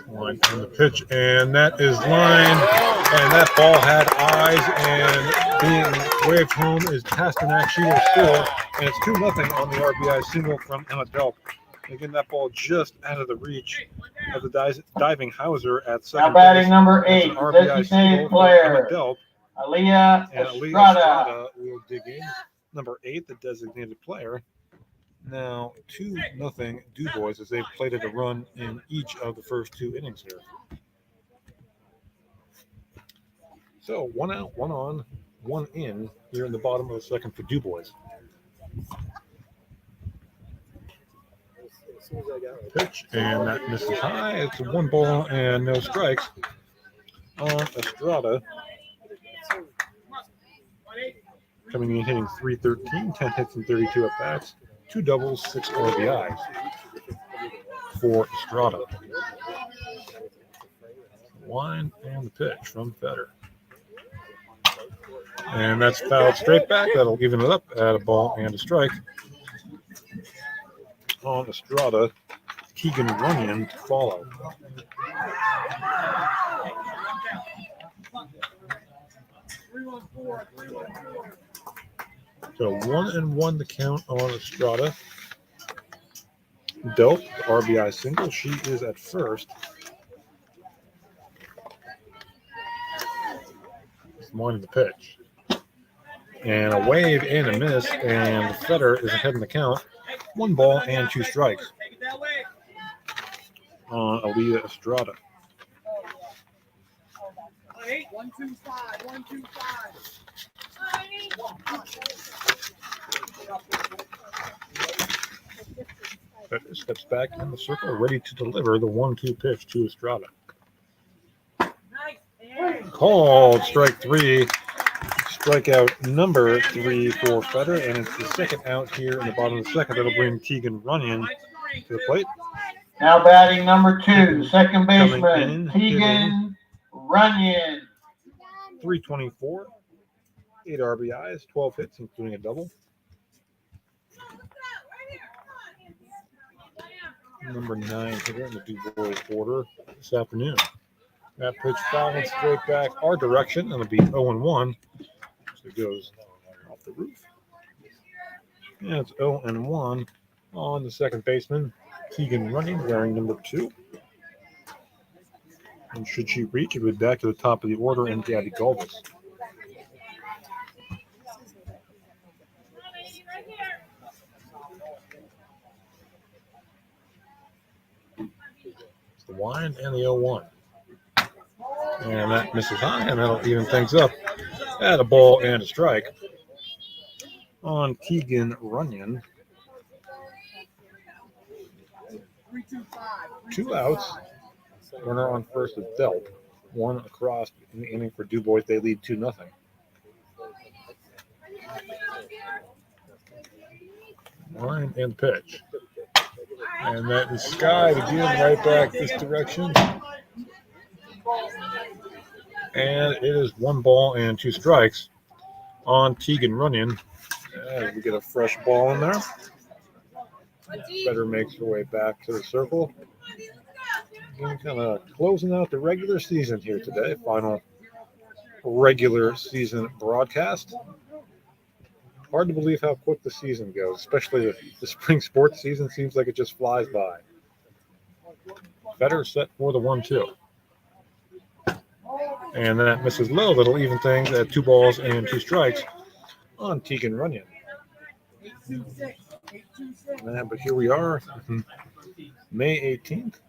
Line on the pitch, and that is line, and that ball had eyes, and being waved home is Pasternak. She will score, and it's 2-0 on the RBI single from Emma Delp. Again, that ball just out of the reach of the diving Hauser at second. Now batting number base. 8, RBI designated player, Delp, Aaliyah and Aaliyah Estrada. Estrada will dig in. Number 8, the designated player. Now 2-0 DuBois as they've plated a run in each of the first 2 innings here. So 1 out, 1 on, 1 in here in the bottom of the second for DuBois. Pitch, and that misses high. It's 1 ball and no strikes on Estrada. Coming in hitting .313, 10 hits and 32 at bats, 2 doubles, 6 RBIs for Estrada. Line and the pitch from Fetter. And that's fouled straight back. That'll even it up at a ball and a strike on Estrada. Keegan Runyon to follow. So 1-1 the count on Estrada. Delp, RBI single. She is at first. Minding the pitch. And a wave and a miss, and Fetter is ahead in the count. 1 ball and 2 strikes on Aaliyah Estrada. 125, 125. Fetter steps back in the circle, ready to deliver the 1-2 pitch to Estrada. Called strike 3. Strikeout number 3 for Fetter, and it's the second out here in the bottom of the second. That'll bring Keegan Runyon to the plate. Now batting number 2, second baseman, Keegan Runyon. .324, 8 RBIs, 12 hits, including a double. Number 9 hitter in the DuBois order this afternoon. That pitch fouled straight back our direction. It'll be 0-1. So it goes off the roof. And it's 0-1 on the second baseman, Keegan Runyon, wearing number 2. And should she reach, it would be back to the top of the order and Gabby Galvis. The wind and the 0-1. And that misses high, and that'll even things up at a ball and a strike on Keegan Runyon. 2 outs. Runner on first is Delp. 1 across in the inning for DuBois. They lead 2-0. Line and pitch. And that is skied again right back this direction. And it is 1 ball and 2 strikes on Keegan Runyon. As we get a fresh ball in there. Better makes her way back to the circle. And kind of closing out the regular season here today. Final regular season broadcast. Hard to believe how quick the season goes, especially the spring sports season seems like it just flies by. Better set for the 1-2. And that misses low. That'll even things at 2 balls and 2 strikes on Keegan Runyon. But here we are, May 18th.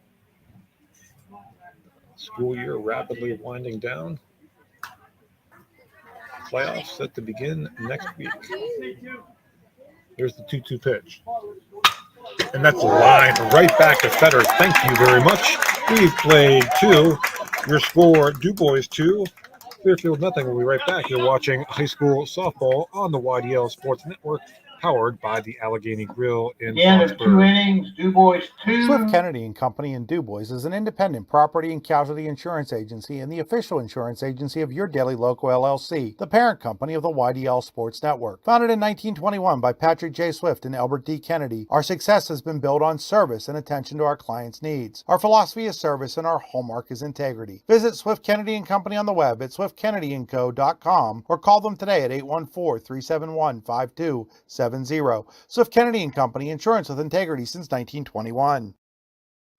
School year rapidly winding down. Playoffs set to begin next week. Here's the 2-2 pitch. And that's a line right back to Fetter. Thank you very much. We've played 2. Your score, DuBois 2, Clearfield nothing. We'll be right back. You're watching high school softball on the YDL Sports Network, powered by the Allegheny Grill in End of 2 innings, DuBois 2. Swift Kennedy and Company in DuBois is an independent property and casualty insurance agency and the official insurance agency of Your Daily Local LLC, the parent company of the YDL Sports Network. Founded in 1921 by Patrick J. Swift and Albert D. Kennedy, our success has been built on service and attention to our clients' needs. Our philosophy is service and our hallmark is integrity. Visit Swift Kennedy and Company on the web at swiftkennedyandco.com or call them today at 814-371-5270. Swift Kennedy and Company, insurance with integrity since 1921.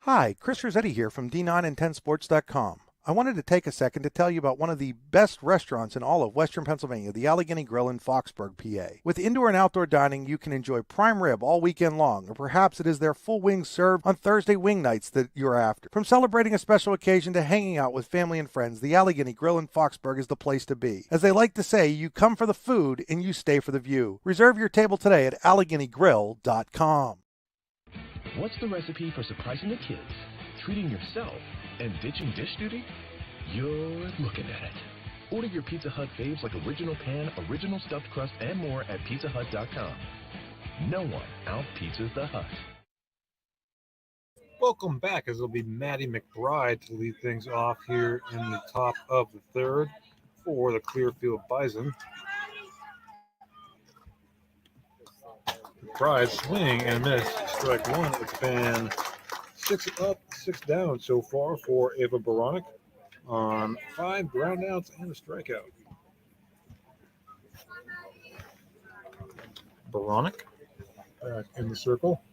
Hi, Chris Rossetti here from D9and10sports.com. I wanted to take a second to tell you about one of the best restaurants in all of Western Pennsylvania, the Allegheny Grill in Foxburg, PA. With indoor and outdoor dining, you can enjoy prime rib all weekend long, or perhaps it is their full wings served on Thursday wing nights that you're after. From celebrating a special occasion to hanging out with family and friends, the Allegheny Grill in Foxburg is the place to be. As they like to say, you come for the food and you stay for the view. Reserve your table today at AlleghenyGrill.com. What's the recipe for surprising the kids, treating yourself, and ditching dish duty? You're looking at it. Order your Pizza Hut faves like original pan, original stuffed crust, and more at pizzahut.com. No one out-pizzas the Hut. Welcome back, as it'll be Maddie McBride to lead things off here in the top of the 3rd for the Clearfield Bison. McBride swing and miss. Strike 1. It's been 6 up, 6 down so far for Ava Baronic on 5 ground outs and a strikeout. Baronic back in the circle.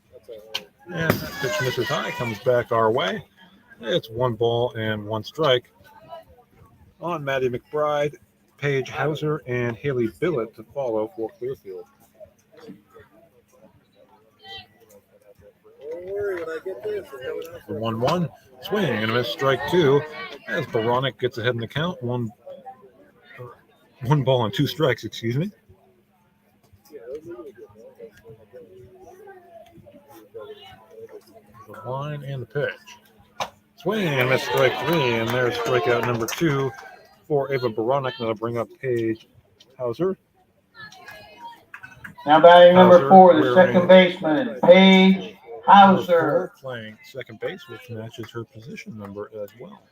And that pitch misses high, comes back our way. It's 1 ball and 1 strike on Maddie McBride, Paige Hauser, and Haley Billett to follow for Clearfield. The 1-1 swing and a miss, strike 2 as Baronic gets ahead in the count. One ball and 2 strikes, excuse me. The line and the pitch. Swing and a miss, strike 3, and there's strikeout number 2 for Ava Baronic. That'll bring up Paige Hauser. Now batting number 4, the second baseman, Paige Hauser. Playing second base, which matches her position number as well.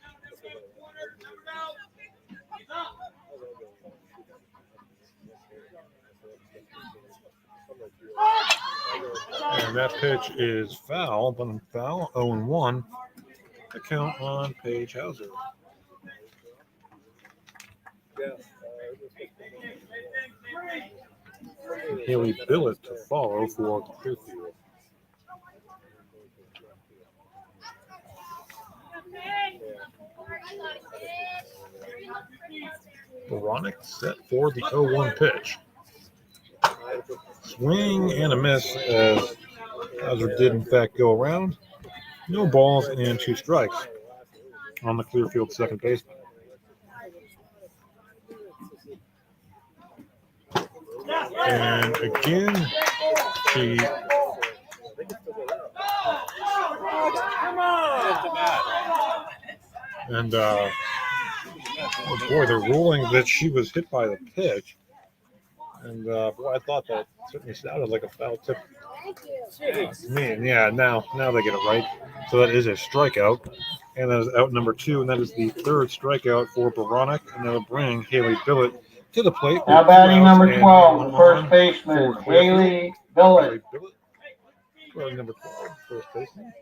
And that pitch is foul, but foul, 0-1. The count on Paige Hauser. Haley Billett to follow for Clearfield. Baronic set for the 0-1 pitch. Swing and a miss as Hauser did in fact go around. No balls and 2 strikes on the Clearfield second baseman. And again, she and oh boy, they're ruling that she was hit by the pitch. And boy, I thought that certainly sounded like a foul tip to me. And yeah, now they get it right. So that is a strikeout. And that is out number 2, and that is the third strikeout for Baronic. And that'll bring Haley Billett to the plate. Now batting number 12, first baseman, Haley Billett. Number 12, first baseman.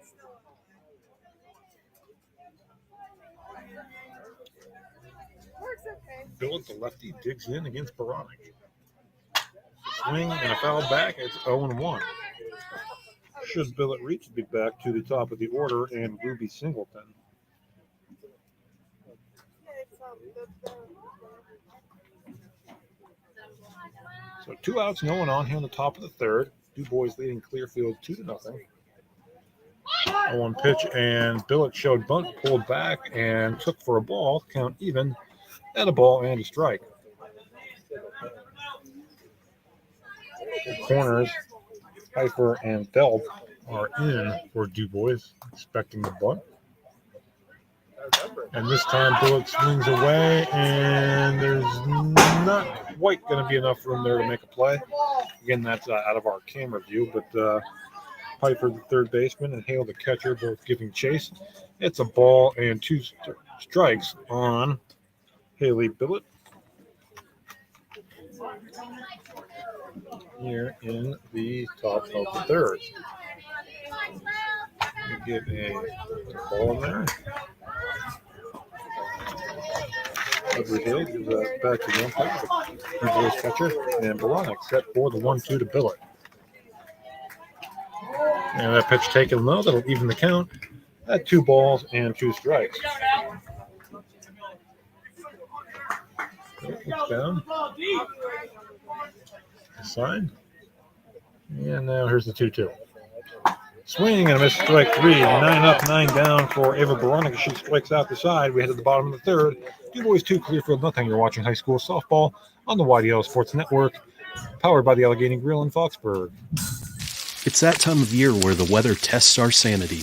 Billett, the lefty, digs in against Baronic. Swing and a foul back. It's 0-1. Should Billett reach, be back to the top of the order, and Ruby Singleton. So 2 outs, no one on here in the top of the third. DuBois leading Clearfield 2-0. 0-1 pitch, and Billett showed bunt, pulled back, and took for a ball. Count even, and a ball and a strike. The corners, Pfeiffer and Belt are in for DuBois, expecting the bunt. And this time Billett swings away, and there's not quite going to be enough room there to make a play. Again, that's out of our camera view, but Pfeiffer, the third baseman, and Hale, the catcher, both giving chase. It's a ball and 2 strikes on Haley Billett. Here in the top of the third. We get a ball in there. Edward Hill gives that back to the umpire, the DuBois catcher, and Baronic set for the 1-2 to Billett. And that pitch taken low, that'll even the count at 2 balls and 2 strikes. Looks down. Sign. And now here's the 2-2. Swing and a miss, strike 3. 9 up, 9 down for Ava Baronic. She strikes out the side. We head to the bottom of the third. DuBois 2, Clearfield nothing. You're watching high school softball on the YDL Sports Network, powered by the Allegheny Grill in Foxburg. It's that time of year where the weather tests our sanity.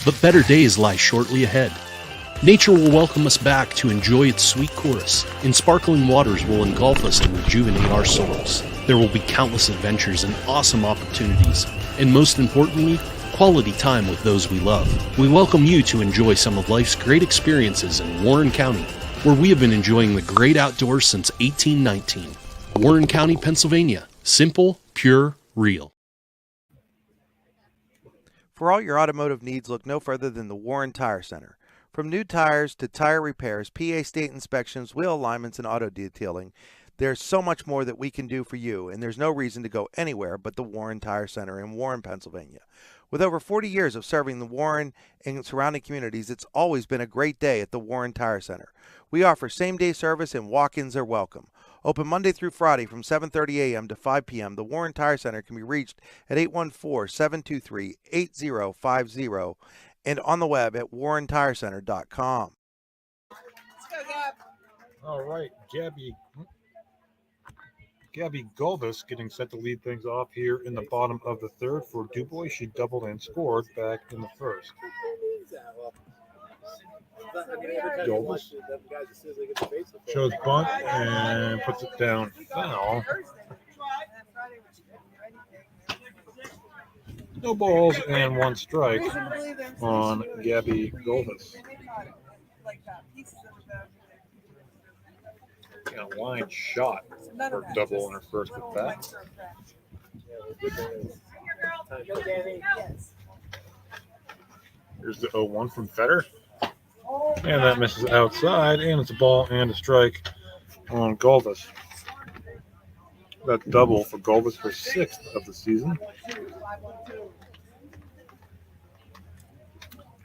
But better days lie shortly ahead. Nature will welcome us back to enjoy its sweet chorus, and sparkling waters will engulf us to rejuvenate our souls. There will be countless adventures and awesome opportunities, and most importantly, quality time with those we love. We welcome you to enjoy some of life's great experiences in Warren County, where we have been enjoying the great outdoors since 1819. Warren County, Pennsylvania. Simple, pure, real. For all your automotive needs, look no further than the Warren Tire Center. From new tires to tire repairs, PA state inspections, wheel alignments, and auto detailing, there's so much more that we can do for you, and there's no reason to go anywhere but the Warren Tire Center in Warren, Pennsylvania. With over 40 years of serving the Warren and surrounding communities, it's always been a great day at the Warren Tire Center. We offer same-day service and walk-ins are welcome. Open Monday through Friday from 7:30 a.m. to 5 p.m., the Warren Tire Center can be reached at 814-723-8050 and on the web at warrentirecenter.com. All right, Gabby Gulvis getting set to lead things off here in the bottom of the third for DuBois. She doubled and scored back in the first. Gulvis shows bunt and puts it down foul. No balls and 1 strike on Gabby Gulvis. And a line shot for double in her first at bat. Here's the 0-1 from Fetter. And that misses outside, and it's a ball and a strike on Gulvis. That's double for Gulvis, her 6th of the season.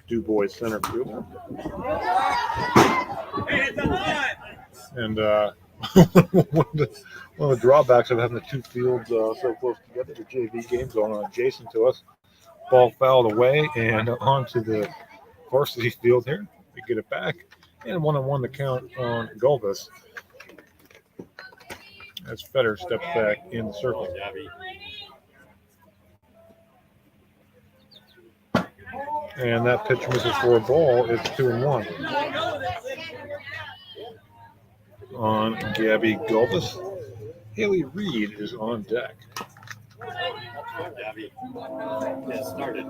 DuBois center fielder. And one of the drawbacks of having the 2 fields so close together, the JV games going on adjacent to us. Ball fouled away and onto the varsity field here. They get it back. And 1-on-1 the count on Gulbis as Fetter steps back in the circle. And that pitch misses for a ball. It's 2-1 on Gabby Gulbis. Haley Reed is on deck. Gabby. Yeah, started.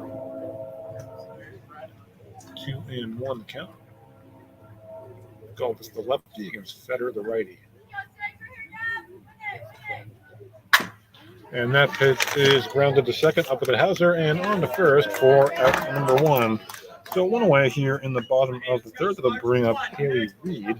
2-1 count. Gulbis the lefty against Fetter the righty. And that pitch is grounded to second, up with the Hauser, and on to first for out number 1. So 1 away here in the bottom of the third. That'll bring up Haley Reed.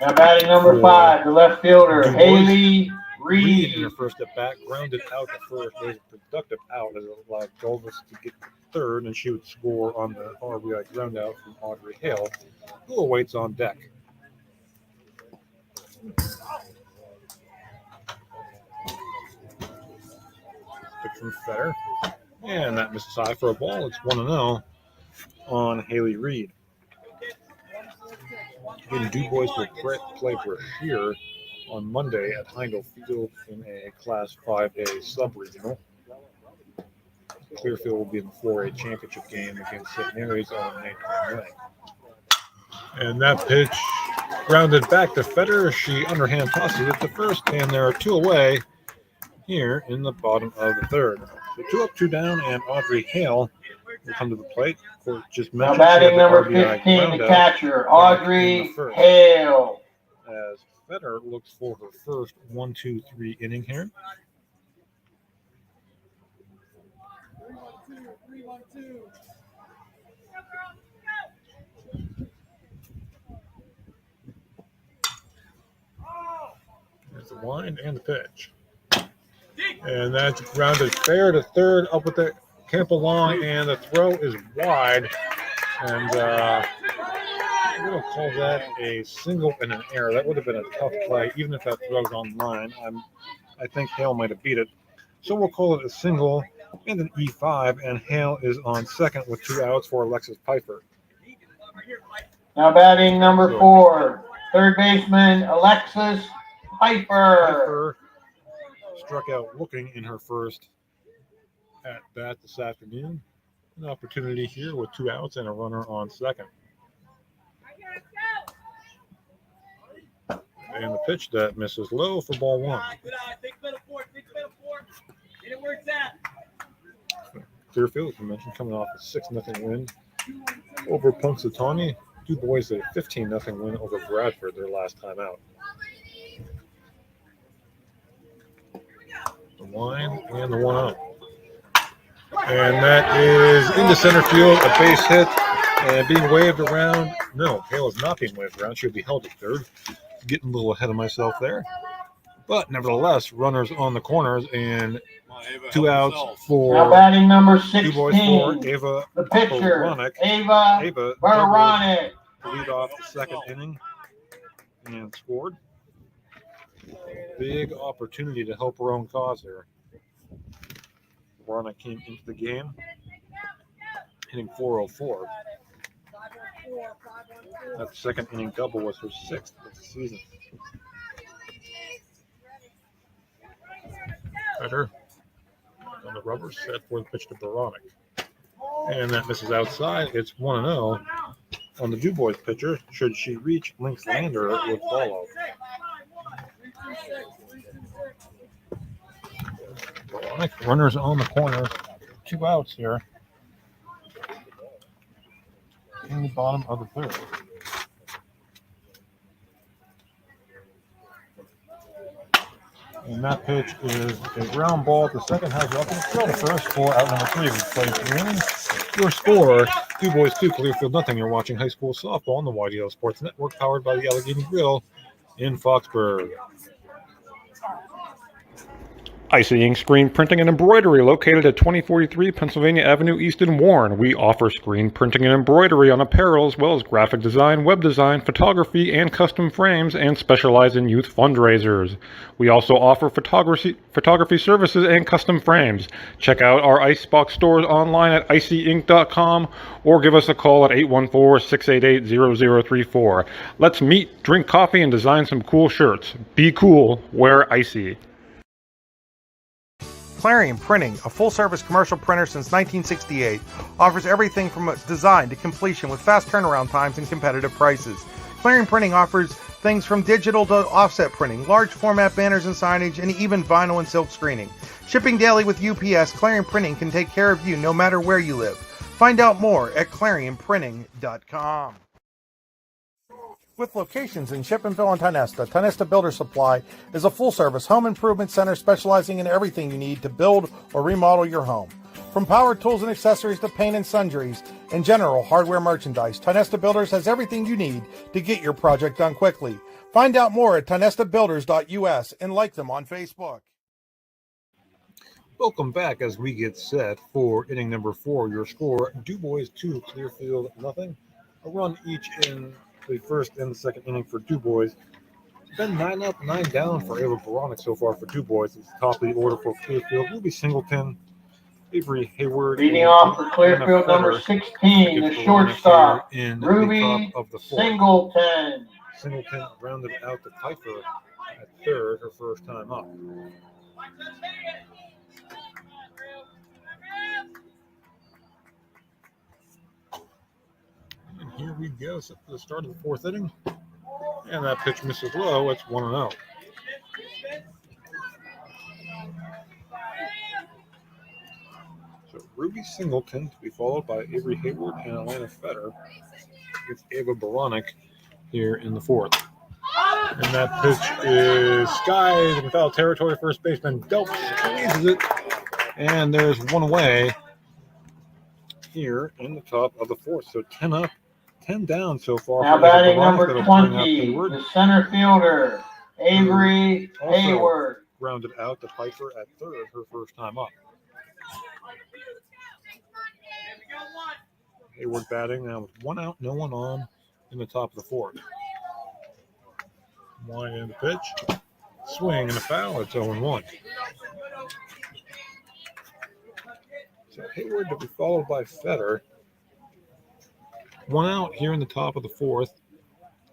Now batting number 5, the left fielder, DuBois. Haley Reed in her Reed. first at bat, grounded out the first. There's a productive out as it allowed Gulbis to get third, and she would score on the RBI ground out from Audrey Hale, who awaits on deck. Pitch from Fetter, and that misses high for a ball. It's 1-0 on Haley Reed. Again, DuBois will play Brashear on Monday at Heindel Field in a Class 5A sub-regional. Clearfield will be in the 4A championship game against St. Mary's on May 29th. And that pitch grounded back to Fetter. She underhand tosses it to first, and there are 2 away here in the bottom of the third. So 2 up, 2 down, and Audrey Hale will come to the plate. For just Now mentioned, batting number RBI 15, the groundout catcher, back in Audrey the first. Hale. As Fetter looks for her first 1-2-3 inning here. There's the wind and the pitch. And that's grounded fair to third, up with the camp along, and the throw is wide. And I'm going to call that a single and an error. That would have been a tough play, even if that throw's on line. I think Hale might have beat it. So we'll call it a single and an E5, and Hale is on second with 2 outs for Alexis Piper. Now batting number 4, third baseman, Alexis Piper. Piper struck out looking in her first at bat this afternoon. An opportunity here with 2 outs and a runner on second. And the pitch that misses low for ball 1. Clearfield, as I mentioned, coming off a 6-0 win over Punxsutawney. DuBois a 15-0 win over Bradford their last time out. The line and the 1-0. And that is into center field, a base hit, and being waved around. No, Hale is not being waved around. She'll be held at third. Getting a little ahead of myself there. But nevertheless, runners on the corners and 2 outs for now batting number 16, DuBois for Ava the pitcher, Baronic. Ava Baronic. To lead off the second inning and scored. Big opportunity to help her own cause here. Baronic came into the game hitting .404. That second inning double was her 6th of the season. Better on the rubber, set for the pitch to Baronic. And that misses outside. It's 1-0 on the DuBois pitcher. Should she reach Lynx Lander, it would follow. Baronic, runners on the corner. 2 outs here in the bottom of the third. And that pitch is a ground ball at the second, has up and throw to first for out number 3. We play 3 innings. Your score, DuBois 2, Clearfield nothing. You're watching high school softball on the YDL Sports Network, powered by the Allegheny Grill in Foxburg. Icy Ink Screen Printing and Embroidery, located at 2043 Pennsylvania Avenue East in Warren. We offer screen printing and embroidery on apparel, as well as graphic design, web design, photography, and custom frames, and specialize in youth fundraisers. We also offer photography services and custom frames. Check out our Icebox stores online at icyink.com or give us a call at 814-688-0034. Let's meet, drink coffee, and design some cool shirts. Be cool, wear Icy. Clarion Printing, a full-service commercial printer since 1968, offers everything from design to completion with fast turnaround times and competitive prices. Clarion Printing offers things from digital to offset printing, large format banners and signage, and even vinyl and silk screening. Shipping daily with UPS, Clarion Printing can take care of you no matter where you live. Find out more at clarionprinting.com. With locations in Shippenville and Tionesta, Tionesta Builder Supply is a full-service home improvement center specializing in everything you need to build or remodel your home. From power tools and accessories to paint and sundries and general hardware merchandise, Tionesta Builders has everything you need to get your project done quickly. Find out more at tionestabuilders.us and like them on Facebook. Welcome back as we get set for inning number 4. Your score, DuBois 2, Clearfield nothing. A run each in the first and the second inning for DuBois. It's been 9 up, 9 down for Ava Baronic so far for DuBois. It's top of the order for Clearfield. Ruby Singleton, Avery Hayward. Leading off for Clearfield, number 16, the shortstop, Ruby Singleton. Singleton rounded out the Pfeiffer at third, her first time up. And here we go, set for the start of the 4th inning. And that pitch misses low. It's 1-0. So Ruby Singleton to be followed by Avery Hayward and Atlanta Fetter with Ava Baronic here in the 4th. And that pitch is skies in foul territory. First baseman Delp squeezes it. And there's one away here in the top of the 4th. So 10 up, 10 down so far. Now batting number 20, the center fielder, Avery Hayward. Rounded out the Piper at third, her first time up. Hayward batting now with 1 out, no one on in the top of the 4th. Line in the pitch. Swing and a foul. It's 0-1. So Hayward to be followed by Fetter. 1 out here in the top of the 4th.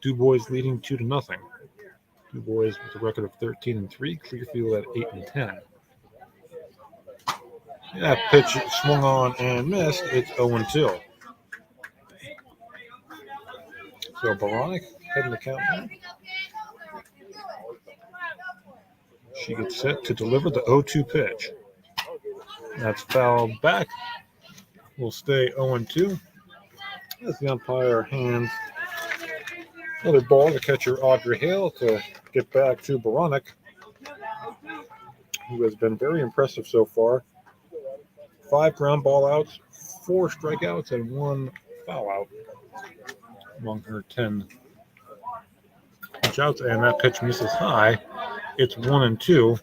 DuBois leading 2-0. DuBois with a record of 13-3. Clearfield at 8-10. That pitch swung on and missed. It's 0-2. So Baronic heading the count now. She gets set to deliver the 0-2 pitch. That's fouled back. Will stay 0-2. As the umpire hands another ball to catcher Audrey Hale to get back to Baronic, who has been very impressive so far. 5 ground ball outs, 4 strikeouts, and 1 foul out among her 10 pitch outs. And that pitch misses high. It's 1-2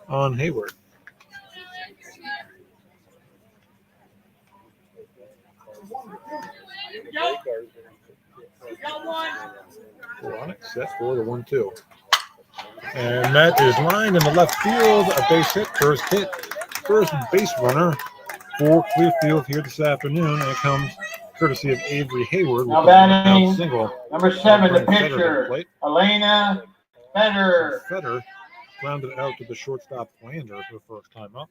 on Hayward. Baronic set for the 1-2. And that is lined in the left field. A base hit, first base runner for Clearfield here this afternoon. And it comes courtesy of Avery Hayward. Now batting single. Number 7, the pitcher, Elena Fetter. Fetter rounded out to the shortstop Lander her first time up.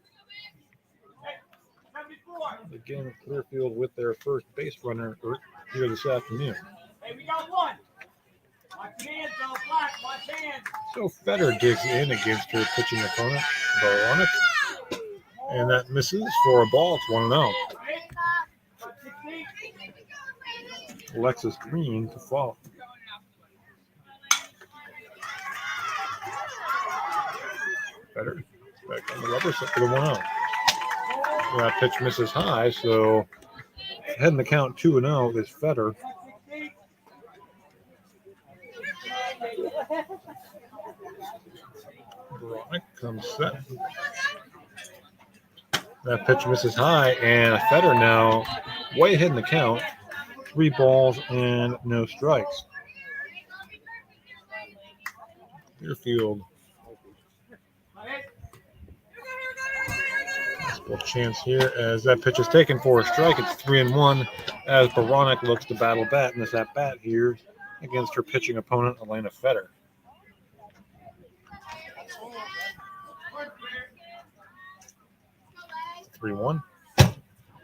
Again, Clearfield with their first base runner here this afternoon. Hey, we got one. Watch hands, all black. Watch hands. So Fetter digs in against her pitching opponent, Baronic. And that misses for a ball. It's 1-0. Alexis Green to follow. Fetter back on the rubber, set for the 1-0. That pitch misses high, so heading the count 2-0 is Fetter. Baronic Comes set. That pitch misses high, and Fetter now way ahead in the count. 3 balls and no strikes. Clearfield. Possible chance here as that pitch is taken for a strike. It's 3-1 as Baranek looks to battle bat in this at bat here against her pitching opponent, Elena Fetter. Three 3-1.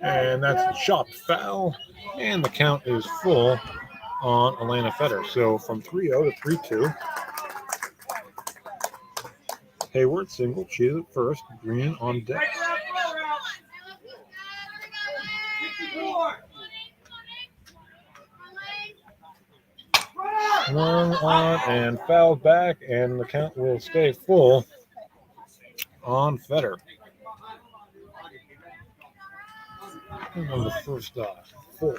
And that's a chopped foul. And the count is full on Elena Fetter. So from 3-0 to 3-2. Hayward single, cheated at first. Green on deck. Swung on and fouled back, and the count will stay full on Fetter. And on the first full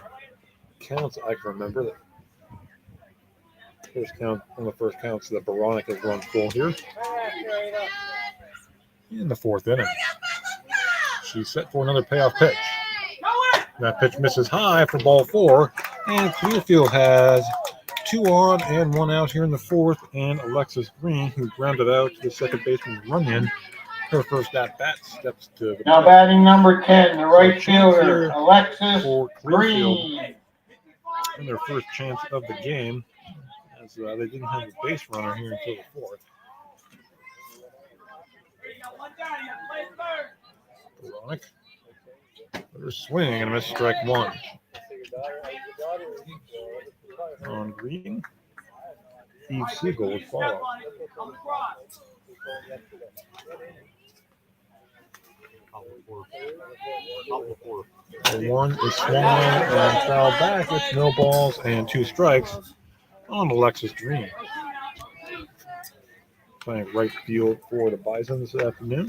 counts, I can remember that first count on the first counts that Baranek has run full here in the 4th inning. She's set for another payoff pitch. That pitch misses high for ball 4, and Clearfield has 2 on and 1 out here in the 4th, and Alexis Green, who grounded out to the second baseman run in. Her first at bat steps to the now plate. batting number 10, the right fielder, Alexis Green. And their first chance of the game, as they didn't have a base runner here until the 4th. Baranek. They're swinging and a miss, strike 1. On Green, Eve Siegel would follow. The 1 is swung and fouled back with no balls and 2 strikes on Alexis Green. Playing right field for the Bison this afternoon.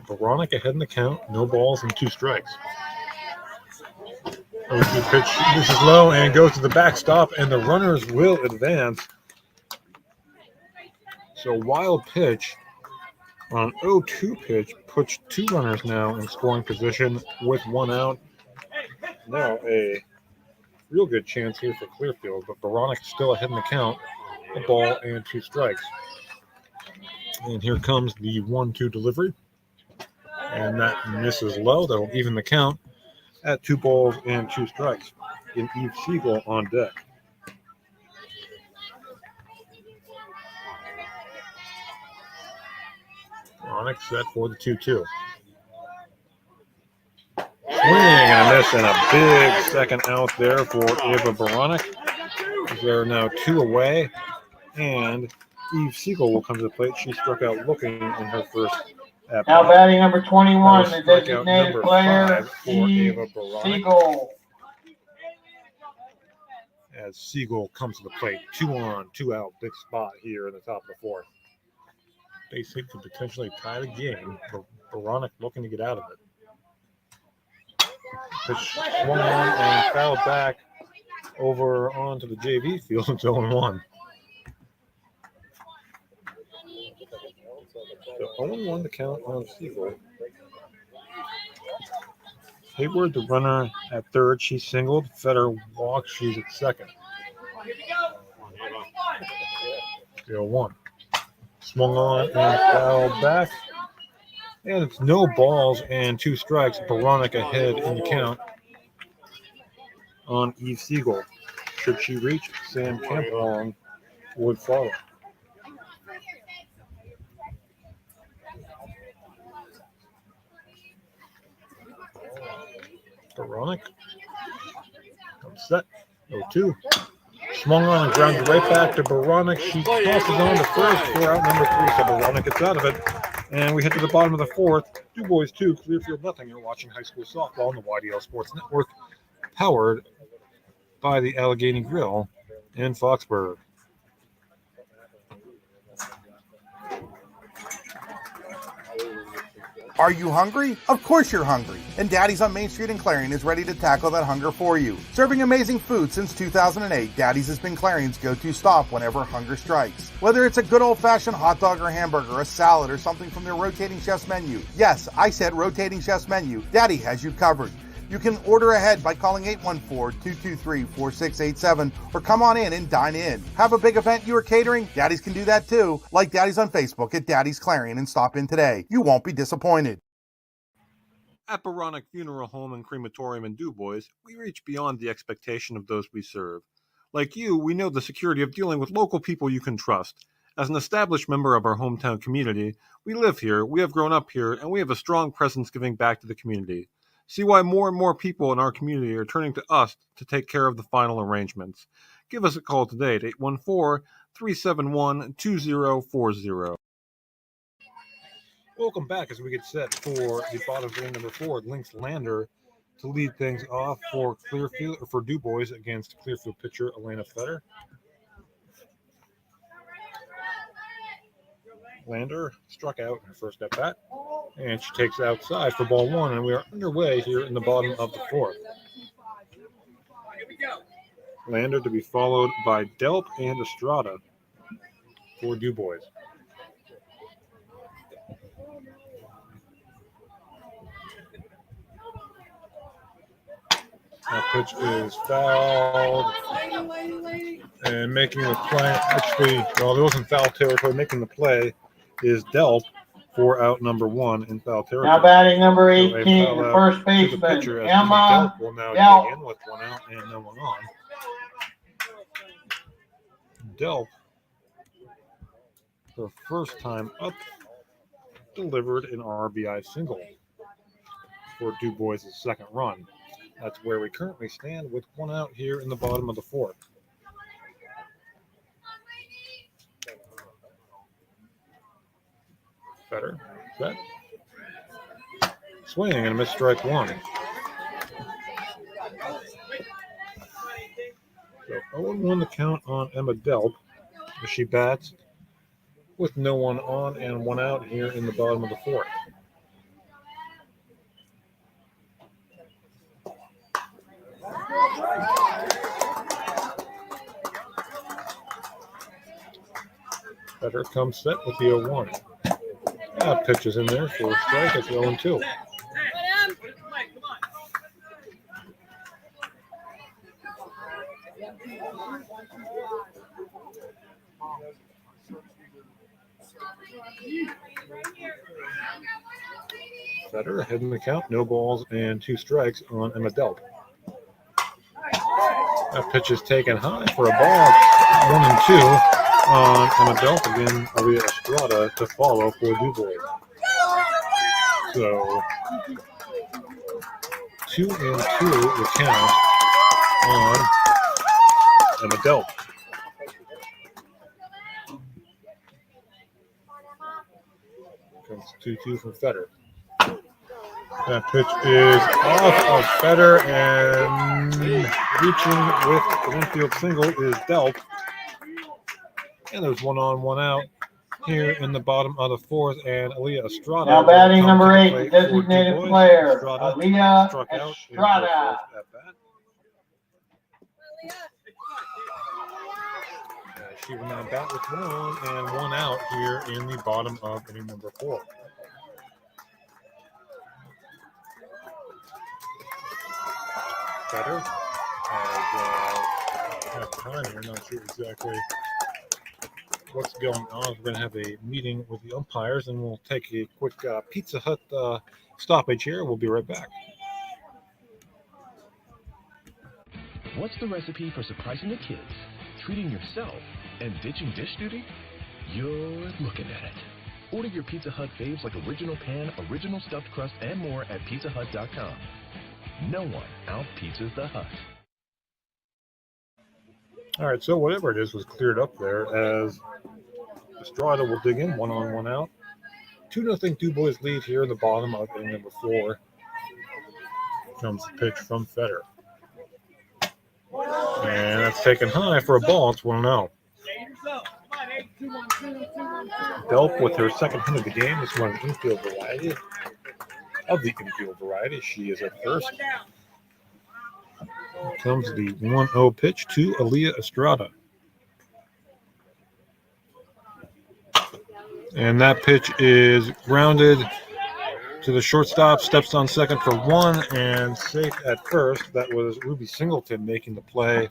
Baranek ahead in the count, no balls and 2 strikes. 0-2 pitch, this is low and goes to the backstop, and the runners will advance. So wild pitch on 0-2 pitch puts 2 runners now in scoring position with 1 out. Now a real good chance here for Clearfield, but Baranek still ahead in the count, a ball and 2 strikes. And here comes the 1-2 delivery. And that misses low. That'll even the count at 2 balls and 2 strikes. And Eve Siegel on deck. Baranek set for the 2-2. Swing and a miss, and a big second out there for Ava Baranek. They're now 2 away, and Eve Siegel will come to the plate. She struck out looking in her first at now bat. batting number 21, the designated number player, 5 for Eve Ava Baranek. Siegel. As Siegel comes to the plate, 2 on, 2 out, big spot here in the top of the 4th. Base hit could potentially tie the game. Baranek looking to get out of it. Pitch swung on and fouled back over onto the JV field. It's 0-1. So 0-1 to count on Siegel. Hayward, the runner at third. She singled. Fetter walks. She's at second. 0-1. Swung on and fouled back. And it's no balls and 2 strikes. Baranek ahead in the count on Eve Siegel. Should she reach, Sam Campbell would follow. Baranek comes set. 0-2. Swung on and grounded right back to Baranek. She tosses on to first for out number 3. So Baranek gets out of it. And we hit to the bottom of the 4th. DuBois 2, Clearfield nothing. You're watching high school softball on the YDL Sports Network, powered by the Allegheny Grill in Foxburg. Are you hungry? Of course you're hungry. And Daddy's on Main Street in Clarion is ready to tackle that hunger for you. Serving amazing food since 2008, Daddy's has been Clarion's go-to stop whenever hunger strikes. Whether it's a good old-fashioned hot dog or hamburger, a salad, or something from their rotating chef's menu. Yes, I said rotating chef's menu. Daddy has you covered. You can order ahead by calling 814-223-4687 or come on in and dine in. Have a big event you are catering? Daddy's can do that too. Like Daddy's on Facebook at Daddy's Clarion and stop in today. You won't be disappointed. At Baronic Funeral Home and Crematorium in DuBois, we reach beyond the expectation of those we serve. Like you, we know the security of dealing with local people you can trust. As an established member of our hometown community, we live here, we have grown up here, and we have a strong presence giving back to the community. See why more and more people in our community are turning to us to take care of the final arrangements. Give us a call today at 814-371-2040. Welcome back as we get set for the bottom of inning number 4. Lynx Lander to lead things off for Clearfield or for DuBois against Clearfield pitcher Elena Fetter. Lander struck out in her first at bat, and she takes outside for ball 1, and we are underway here in the bottom of the 4th. Lander to be followed by Delp and Estrada for DuBois. That pitch is fouled, and making the play, actually, well, there wasn't foul territory. Making the play is Delp for out number 1 in foul territory. Now batting number So 18, the first baseman, Emma Delp will now dig in with 1 out and no one on. Delp, the first time up, delivered an RBI single for DuBois' second run. That's where we currently stand with 1 out here in the bottom of the 4th. Fetter, set. Swing and a missed strike 1. So 0-1 the count on Emma Delp as she bats with no one on and 1 out here in the bottom of the 4th. Fetter comes set with the 0-1. Pitch is in there for a strike at the 0-2. Fetter ahead in the count, no balls and 2 strikes on Emma Delp. That pitch is taken high for a ball, 1-2 on Emma Delp. Again, Alia Estrada to follow for DuBois. So 2-2 the count on Emma Delp. Comes 2-2 from Fetter. That pitch is off of Fetter, and reaching with the infield single is Delp. And there's 1 on, 1 out here in the bottom of the 4th, and Aaliyah Estrada. Now batting number 8, designated player, Aaliyah Estrada. She will now bat with 1 on and 1 out here in the bottom of inning number 4. Better have time here. Not sure exactly what's going on. We're going to have a meeting with the umpires, and we'll take a quick Pizza Hut stoppage here. We'll be right back. What's the recipe for surprising the kids, treating yourself, and ditching dish duty? You're looking at it. Order your Pizza Hut faves like original pan, original stuffed crust, and more at pizzahut.com. No one out-pizzas the Hut. All right, so whatever it is was cleared up there as Estrada will dig in, 1 on, 1 out. 2-0 DuBois lead here in the bottom of inning number 4. Comes the pitch from Fetter. And that's taken high for a ball. It's 1-0. Delp with her second hit of the game. This one infield variety. of the infield variety. She is at first. Here comes the 1-0 pitch to Aaliyah Estrada. And that pitch is grounded to the shortstop, steps on second for one, and safe at first. That was Ruby Singleton making the play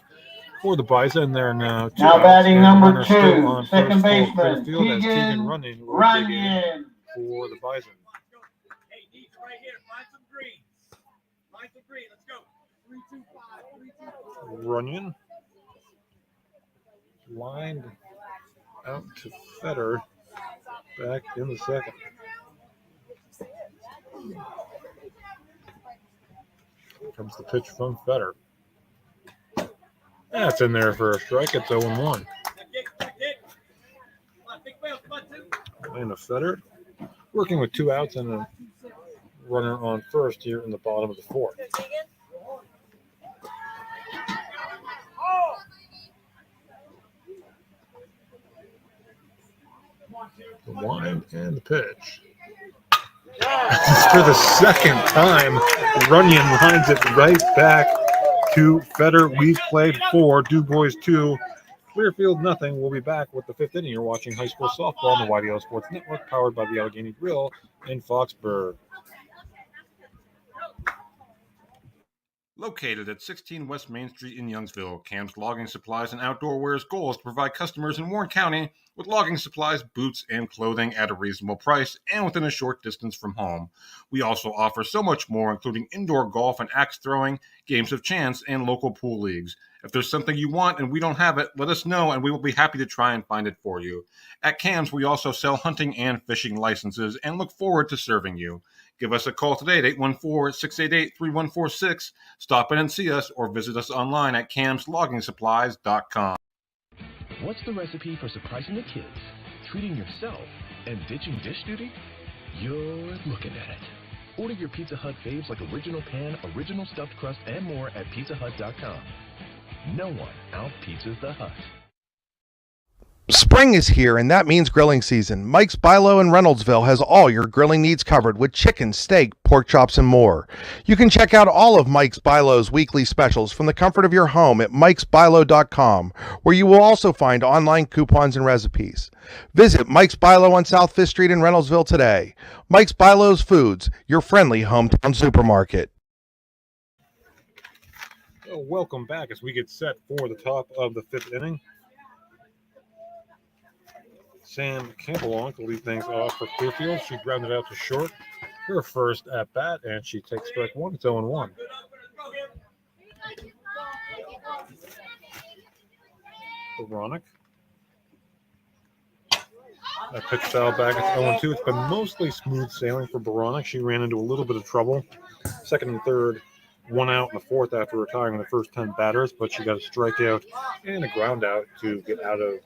for the Bison. There now two Now outs, batting and number runner still 2, on second first for baseman, Clearfield as Tegan Tegan Runyon will dig in Runyon. for the Bison. Hey, Deeds, right here. Find some green. Find some green. Let's go. 3-2-5. 3-2-5. Runyon lined out to Fetter back in the second. Here comes the pitch from Fetter. That's in there for a strike. It's 0-1. Atlanta Fetter working with 2 outs and a runner on first here in the bottom of the fourth. The wind and the pitch. For the second time, Runyon lines it right back to Fetter. We've played 4, DuBois 2, Clearfield nothing. We'll be back with the 5th inning. You're watching high school softball on the YDL Sports Network, powered by the Allegheny Grill in Foxburg. Located at 16 West Main Street in Youngsville, Cam's Logging Supplies and Outdoor Wear's goal is to provide customers in Warren County with logging supplies, boots, and clothing at a reasonable price and within a short distance from home. We also offer so much more, including indoor golf and axe throwing, games of chance, and local pool leagues. If there's something you want and we don't have it, let us know and we will be happy to try and find it for you. At Cam's, we also sell hunting and fishing licenses and look forward to serving you. Give us a call today at 814-688-3146. Stop in and see us or visit us online at camsloggingsupplies.com. What's the recipe for surprising the kids, treating yourself, and ditching dish duty? You're looking at it. Order your Pizza Hut faves like original pan, original stuffed crust, and more at pizzahut.com. No one out-pizzas the Hut. Spring is here, and that means grilling season. Mike's Bilo in Reynoldsville has all your grilling needs covered with chicken, steak, pork chops, and more. You can check out all of Mike's Bilo's weekly specials from the comfort of your home at mikesbilo.com, where you will also find online coupons and recipes. Visit Mike's Bilo on South 5th Street in Reynoldsville today. Mike's Bilo's Foods, your friendly hometown supermarket. So welcome back as we get set for the top of the 5th inning. Sam Campbell to lead things off for Clearfield. She grounded out to short. Her first at bat, and she takes strike one. It's 0-1. Veronic. That pitch foul back. It's 0-2. It's been mostly smooth sailing for Veronic. She ran into a little bit of trouble. Second and third, 1 out in the fourth after retiring the first 10 batters, but she got a strikeout and a ground out to get out of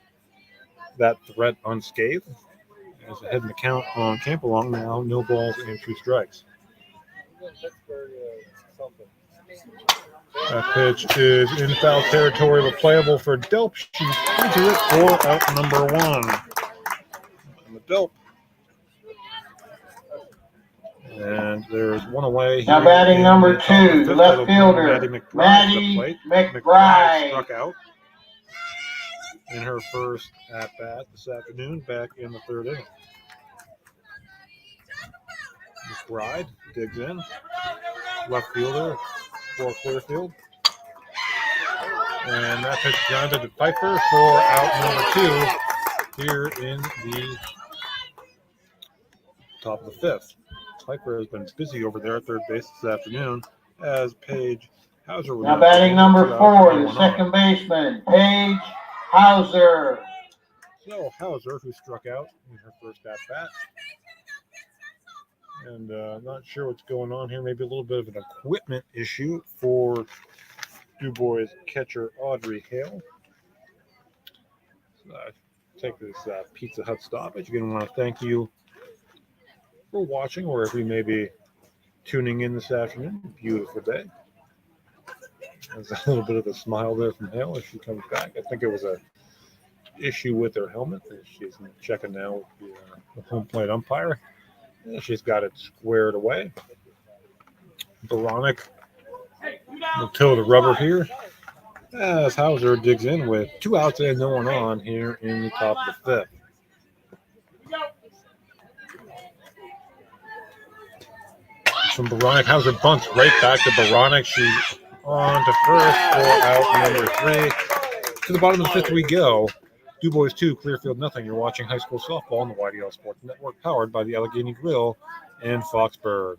that threat unscathed. As ahead in the count on Campbell now, no balls and 2 strikes. That pitch is in foul territory, but playable for Delp. She's into it for out number 1. And the Delp. And there's one away. Now batting number 2, the left fielder, Maddie McBride. Struck out in her first at-bat this afternoon, back in the 3rd inning. McBride digs in. Left fielder for Clearfield. And that pitch grounded to Piper for out number 2 here in the top of the 5th. Piper has been busy over there at third base this afternoon as Paige Hauser. Now batting number 4, the second baseman, Paige Hauser. So Hauser, who struck out in her first at-bat. And not sure what's going on here. Maybe a little bit of an equipment issue for DuBois catcher Audrey Hale. So take this Pizza Hut stoppage. Again, I want to thank you for watching, or if you may be tuning in this afternoon. Beautiful day. There's a little bit of a smile there from Hale as she comes back. I think it was a issue with her helmet. She's checking now with the home plate umpire. Yeah, she's got it squared away. Baronic will toe the rubber here as Hauser digs in with 2 outs and no one on here in the top of the 5th. From Baronic, Hauser bunts right back to Baronic. She's on to first for out number 3. To the bottom of the 5th we go. DuBois 2, Clearfield nothing. You're watching high school softball on the YDL Sports Network, powered by the Allegheny Grill in Foxburg.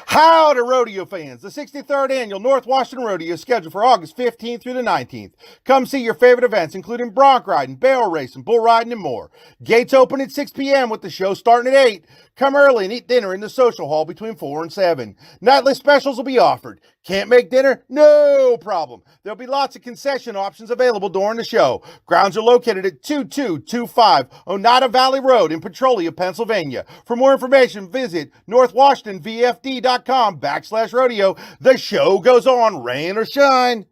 Howdy, rodeo fans. The 63rd Annual North Washington Rodeo is scheduled for August 15th through the 19th. Come see your favorite events, including bronc riding, barrel racing, bull riding, and more. Gates open at 6 p.m. with the show starting at 8. Come early and eat dinner in the social hall between 4 and 7. Nightly specials will be offered. Can't make dinner? No problem. There'll be lots of concession options available during the show. Grounds are located at 2225 Oneida Valley Road in Petrolia, Pennsylvania. For more information, visit northwashingtonvfd.com/rodeo. The show goes on, rain or shine.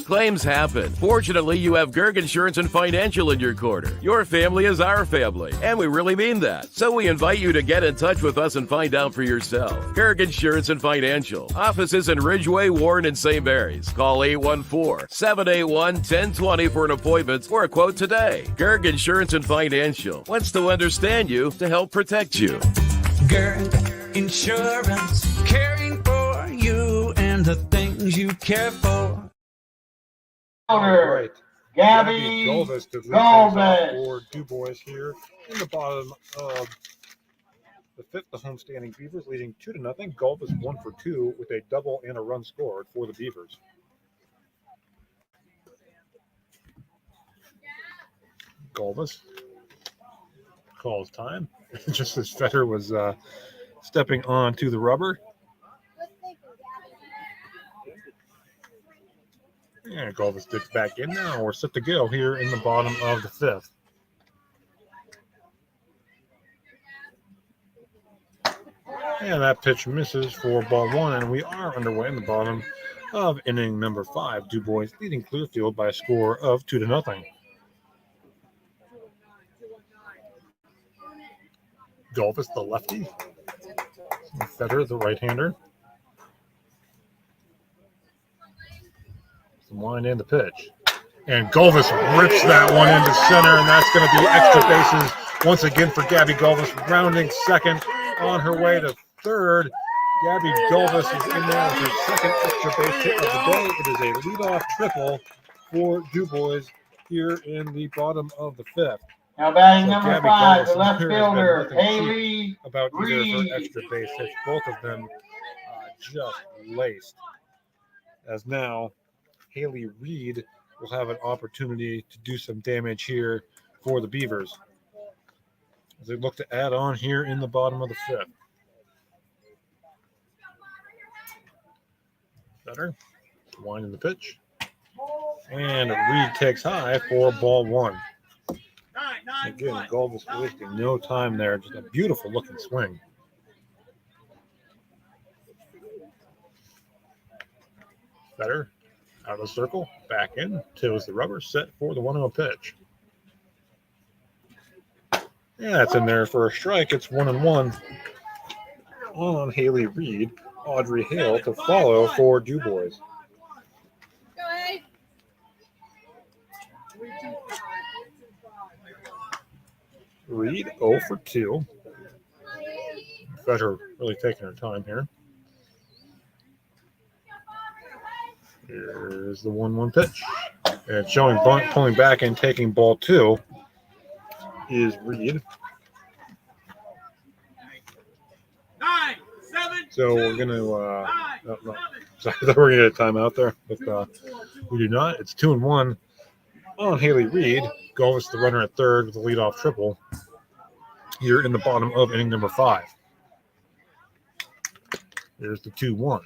Claims happen. Fortunately, you have Gerg Insurance and Financial in your corner. Your family is our family, and we really mean that. So we invite you to get in touch with us and find out for yourself. Gerg Insurance and Financial. Offices in Ridgeway, Warren, and St. Mary's. Call 814-781-1020 for an appointment or a quote today. Gerg Insurance and Financial wants to understand you to help protect you. Gerg Insurance, caring for you and the things you care for. Right. Gabby Golvis to lead things off for DuBois here in the bottom of the 5th. The homestanding Beavers leading 2-0. Golvis 1 for 2 with a double and a run scored for the Beavers. Golvis calls time just as Fetter was stepping onto the rubber. And Golvis digs back in now. We're set to go here in the bottom of the 5th. And that pitch misses for ball 1, and we are underway in the bottom of inning number 5. DuBois leading Clearfield by a score of 2-0. Golvis, the lefty. Fetter, the right-hander. Line and the pitch. And Golvis rips that one into center, and that's going to be extra bases once again for Gabby Golvis, rounding second on her way to third. Gabby Golvis is in there with her second extra base hit of the day. It is a leadoff triple for DuBois here in the bottom of the 5th. Now batting So number Gabby 5, Golvis the left has fielder, been nothing Haley cheap about either of Reed. her extra base hits. Both of them just laced. As now Haley Reed will have an opportunity to do some damage here for the Beavers as they look to add on here in the bottom of the 5th. Better. Winding the pitch. And Reed takes high for ball 1. Again, Golvis wasting no time there. Just a beautiful looking swing. Better. Out of the circle, back in, tills the rubber, set for the 1-0 pitch. Yeah, it's in there for a strike. It's 1-1 on Haley Reed. Audrey Hale to follow for DuBois. Reed 0 for 2. Fetter really taking her time here. Here's the 1-1 pitch. And showing bunt, pulling back and taking ball 2 is Reed. So we're going to sorry, I thought we were going to get a timeout there, but we do not. It's 2-1 on Haley Reed. Golvis, the runner at third with the leadoff triple here in the bottom of inning number 5. Here's the 2-1.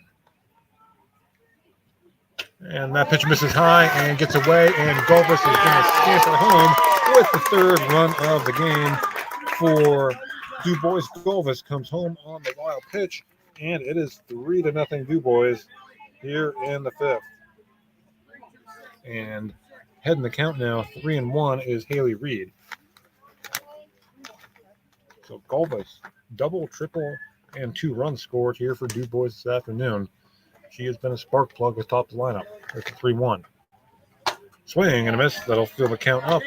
And that pitch misses high and gets away, and Golvis is going to scamper home with the third run of the game for DuBois. Golvis comes home on the wild pitch, and it is 3-0 DuBois here in the 5th. And heading the count now, 3-1 is Haley Reed. So Galvis, double, triple, and 2 runs scored here for DuBois this afternoon. She has been a spark plug atop the lineup. There's a 3-1. Swing and a miss. That'll fill the count up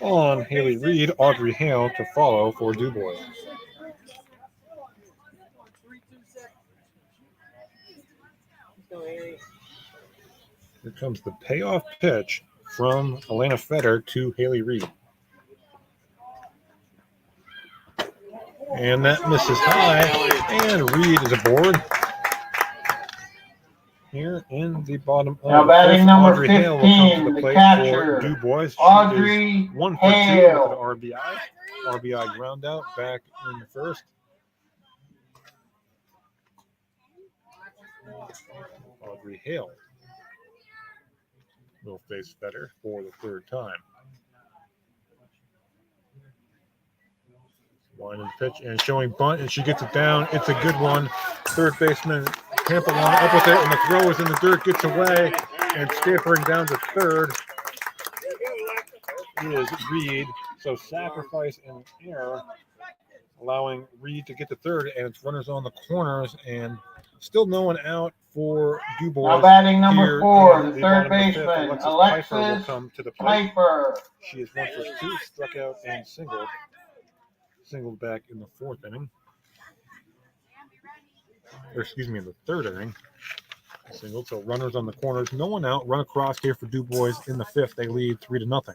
on Haley Reed. Audrey Hale to follow for DuBois. Here comes the payoff pitch from Elena Fetter to Haley Reed. And that misses high, and Reed is aboard. Here in the bottom of now the batting fifth, number Audrey Hale 15, will come to the the plate catcher, for DuBois. She Audrey is 1 for 2 Hale. with an RBI. RBI ground out back in the first. Audrey Hale will face Fetter for the 3rd time. Winding the pitch and showing bunt, and she gets it down. It's a good one. Third baseman Campolano up with it, and the throw is in the dirt, gets away, and scampering down to third is Reed. So sacrifice and error, allowing Reed to get to third, and it's runners on the corners, and still no one out for DuBois. Now batting number Here 4, in the third bottom of the fifth, baseman, Alexis Piper will Alexis come to the plate. Piper. She is 1 for 2, struck out and singled. Singled back in the 4th inning. Or excuse me, in the 3rd inning. Singled. So runners on the corners. No one out. Run across here for DuBois in the 5th. They lead 3-0.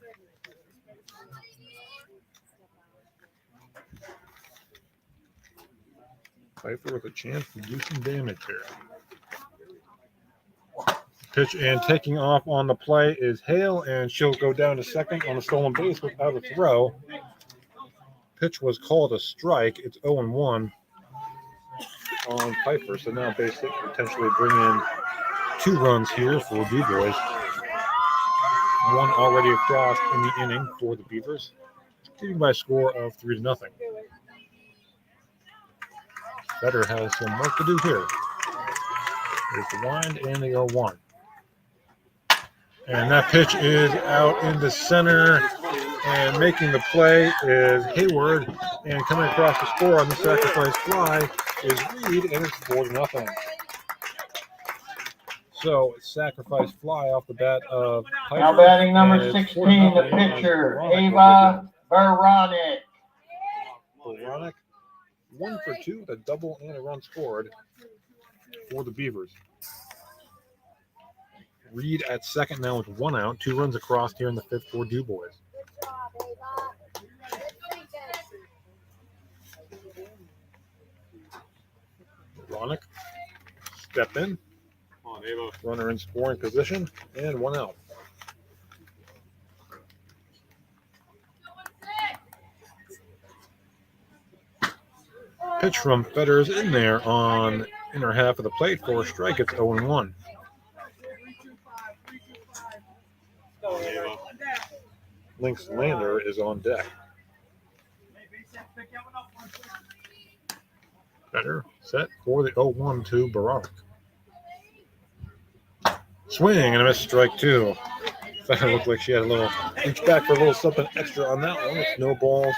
Piper with a chance to do some damage here. Pitch and taking off on the play is Hale, and she'll go down to second on a stolen base without a throw. Pitch was called a strike. It's 0-1 on Piper, so now base hit potentially bring in 2 runs here for DuBois. 1 already across in the inning for the Beavers, leading by a score of 3-0. Fetter has some work to do here. There's the wind and the 0-1. And that pitch is out in the center, and making the play is Hayward, and coming across the score on the sacrifice fly is Reed, and it's 4-0. So sacrifice fly off the bat of Piper. Now batting number 16, the pitcher, Ava Baronic. Baronic, 1 for 2 with a double and a run scored for the Beavers. Reed at second now with 1 out, 2 runs across here in the 5th for DuBois. Baronic, step in. Runner in scoring position, and 1 out. Pitch from Fetters in there on inner half of the plate for a strike. It's 0-1. Lynx Lander is on deck. Fetter set for the 0-1 to Baronic. Swing and a miss, strike 2. Fetter looked like she had a little reach back for a little something extra on that one. It's no balls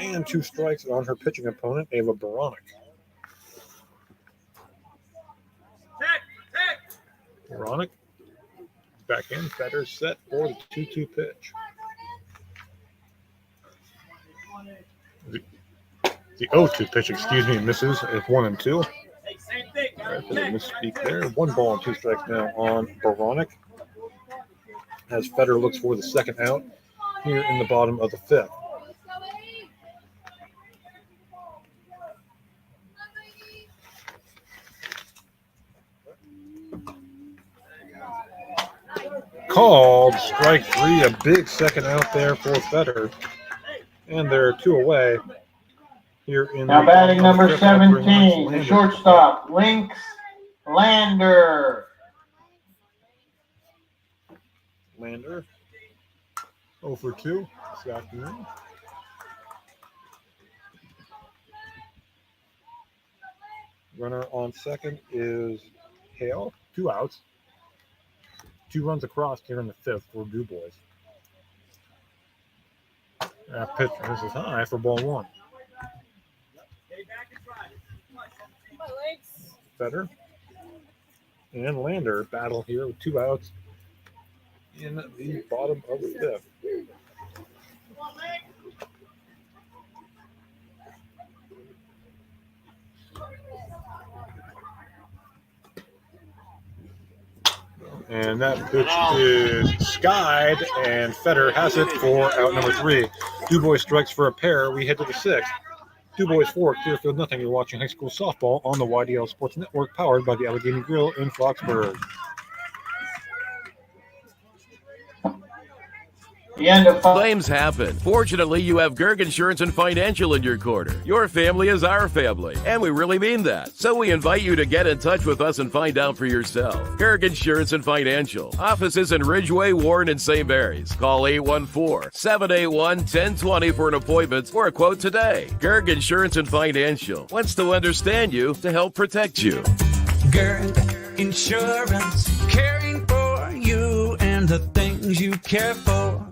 and 2 strikes on her pitching opponent, Ava Baronic. Baronic back in. Fetter set for the 2-2 pitch. The 0-2 pitch, misses. It's 1-2. All right, for the misspeak there. 1 ball and 2 strikes now on Baronic, as Fetter looks for the 2nd out here in the bottom of the 5th. Called strike 3, a big 2nd out there for Fetter, and they're 2 away. Here in now batting number 17, the shortstop, Lynx Lander. Lander, 0 for 2 this afternoon. Runner on second is Hale, 2 outs. 2 runs across here in the 5th for DuBois. That pitch misses high for ball 1. Fetter and Lander battle here with 2 outs in the bottom of the 5th. And that pitch is skied, and Fetter has it for out number 3. DuBois strikes for a pair. We head to the 6th. DuBois 4, Clearfield nothing. You're watching high school softball on the YDL Sports Network, powered by the Allegheny Grill in Foxburg. The end of Claims happen. Fortunately, you have Gerg Insurance and Financial in your corner. Your family is our family, and we really mean that. So we invite you to get in touch with us and find out for yourself. Gerg Insurance and Financial. Offices in Ridgeway, Warren, and St. Mary's. Call 814-781-1020 for an appointment or a quote today. Gerg Insurance and Financial wants to understand you to help protect you. Gerg Insurance, caring for you and the things you care for.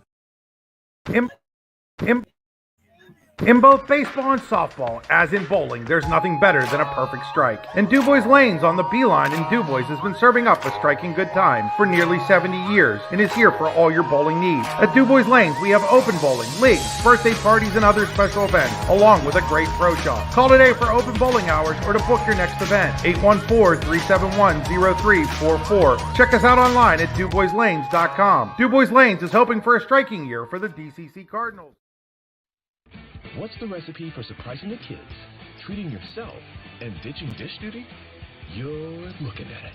In both baseball and softball, as in bowling, there's nothing better than a perfect strike. And DuBois Lanes on the Beeline in DuBois has been serving up a striking good time for nearly 70 years and is here for all your bowling needs. At DuBois Lanes, we have open bowling, leagues, birthday parties, and other special events, along with a great pro shop. Call today for open bowling hours or to book your next event. 814-371-0344. Check us out online at DuBoisLanes.com. DuBois Lanes is hoping for a striking year for the DCC Cardinals. What's the recipe for surprising the kids, treating yourself, and ditching dish duty? You're looking at it.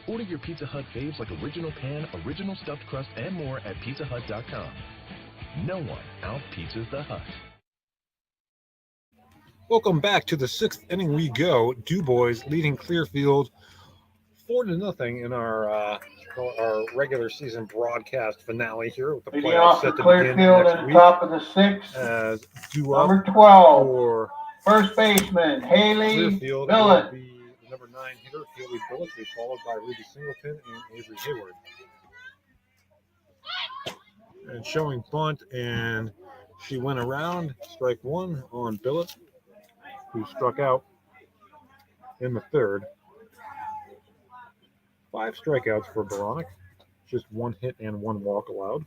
Order your Pizza Hut faves like original pan, original stuffed crust, and more at PizzaHut.com. No one out-pizzas the Hut. Welcome back to the 6th inning we go. DuBois leading Clearfield 4-0 in our regular season broadcast finale here with the leading playoffs off set for to begin Clearfield next at the week. top of the 6th. As Number 12, for first baseman, Haley Clearfield Billet. will be the number 9 hitter, Haley Billet, will be followed by Ruby Singleton and Avery Hayward. And showing bunt, and she went around, strike 1 on Billet, who struck out in the 3rd. 5 strikeouts for Veronic, just 1 hit and 1 walk allowed.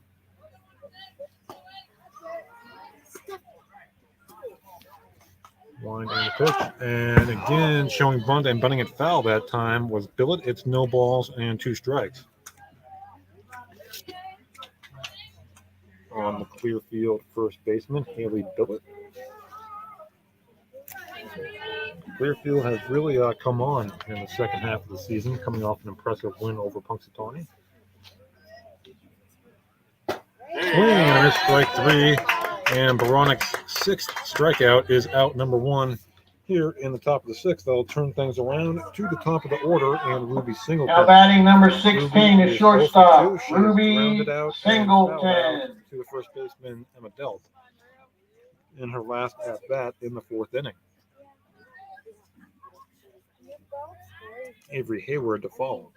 Line and pitch, and again showing bunt and bunting it foul that time was Billet. It's no balls and 2 strikes on the Clearfield first baseman, Haley Billet. Clearfield has really come on in the second half of the season, coming off an impressive win over Punxsutawney. Swing and a miss, strike 3, and Veronic's 6th strikeout is out number 1 here in the top of the 6th. They'll turn things around to the top of the order, and Ruby Singleton. Now batting number 16 is shortstop, She Ruby rounded out Singleton. to the first baseman, Emma Delt, in her last at-bat in the 4th inning. Avery Hayward to follow.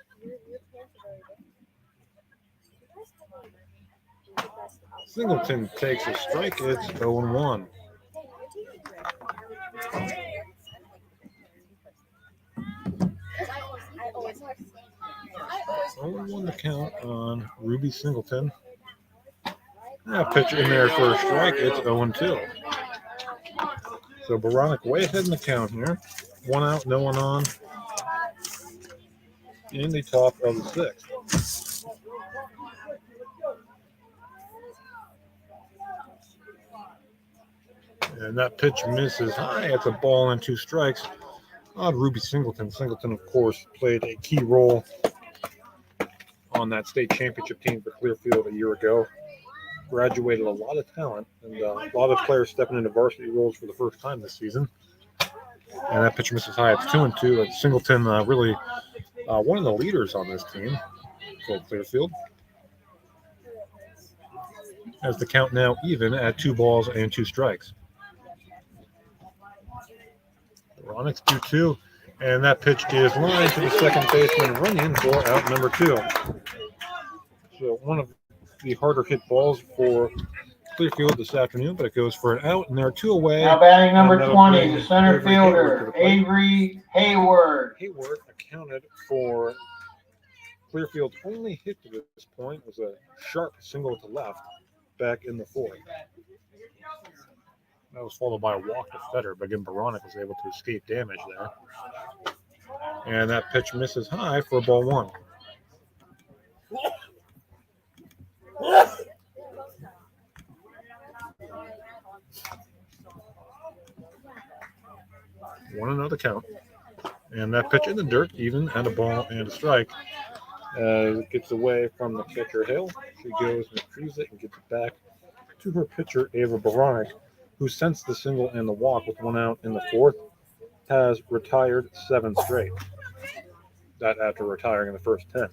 Singleton takes a strike. It's 0-1. One to count on Ruby Singleton. Pitch in there for a strike. It's 0-2. So Veronic way ahead in the count here. 1 out, no one on. In the top of the 6th. And that pitch misses high. It's a ball and 2 strikes on Ruby Singleton. Singleton, of course, played a key role on that state championship team for Clearfield a year ago. Graduated a lot of talent and a lot of players stepping into varsity roles for the first time this season. And that pitch misses high. It's 2-2. And Singleton really one of the leaders on this team for Clearfield. As the count now even at 2 balls and 2 strikes. Veronic's 2-2, and that pitch is lined to the second baseman, Runyon, for out number 2. So one of the harder hit balls for Clearfield this afternoon, but it goes for an out, and there are 2 away. Now batting number 20, the center fielder, Avery Hayward. Hayward, a accounted for Clearfield's only hit to this point was a sharp single to left back in the fourth. That was followed by a walk to Fetter, but again, Baronic was able to escape damage there. And that pitch misses high for ball one. One another count. And that pitch in the dirt, even at a ball and a strike. As it gets away from the pitcher Hill, she goes and retrieves it and gets it back to her pitcher, Ava Baronic, who sensed the single and the walk with one out in the fourth, has retired 7 straight. That after retiring in the first 10.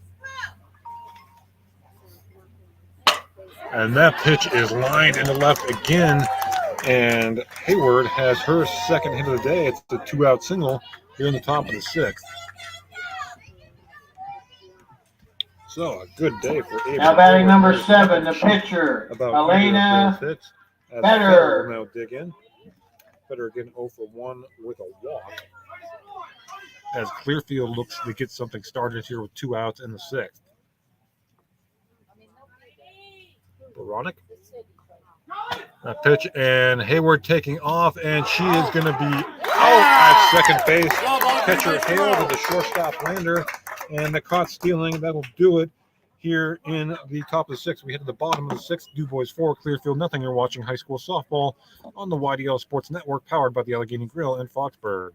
And that pitch is lined into left again, and Hayward has her second hit of the day. It's the 2-out single here in the top of the sixth. So a good day for Ava. Now batting number 7, the pitcher, Elena Fetter will now dig in. Fetter again 0 for 1 with a walk. As Clearfield looks to get something started here with 2 outs in the sixth. Baronic. That pitch, and Hayward taking off, and she is going to be out at second base. Catcher Hale to the shortstop Lander, and the caught stealing. That'll do it here in the top of the sixth. We hit to the bottom of the sixth. DuBois 4, Clearfield nothing. You're watching high school softball on the YDL Sports Network, powered by the Allegheny Grill in Foxburg.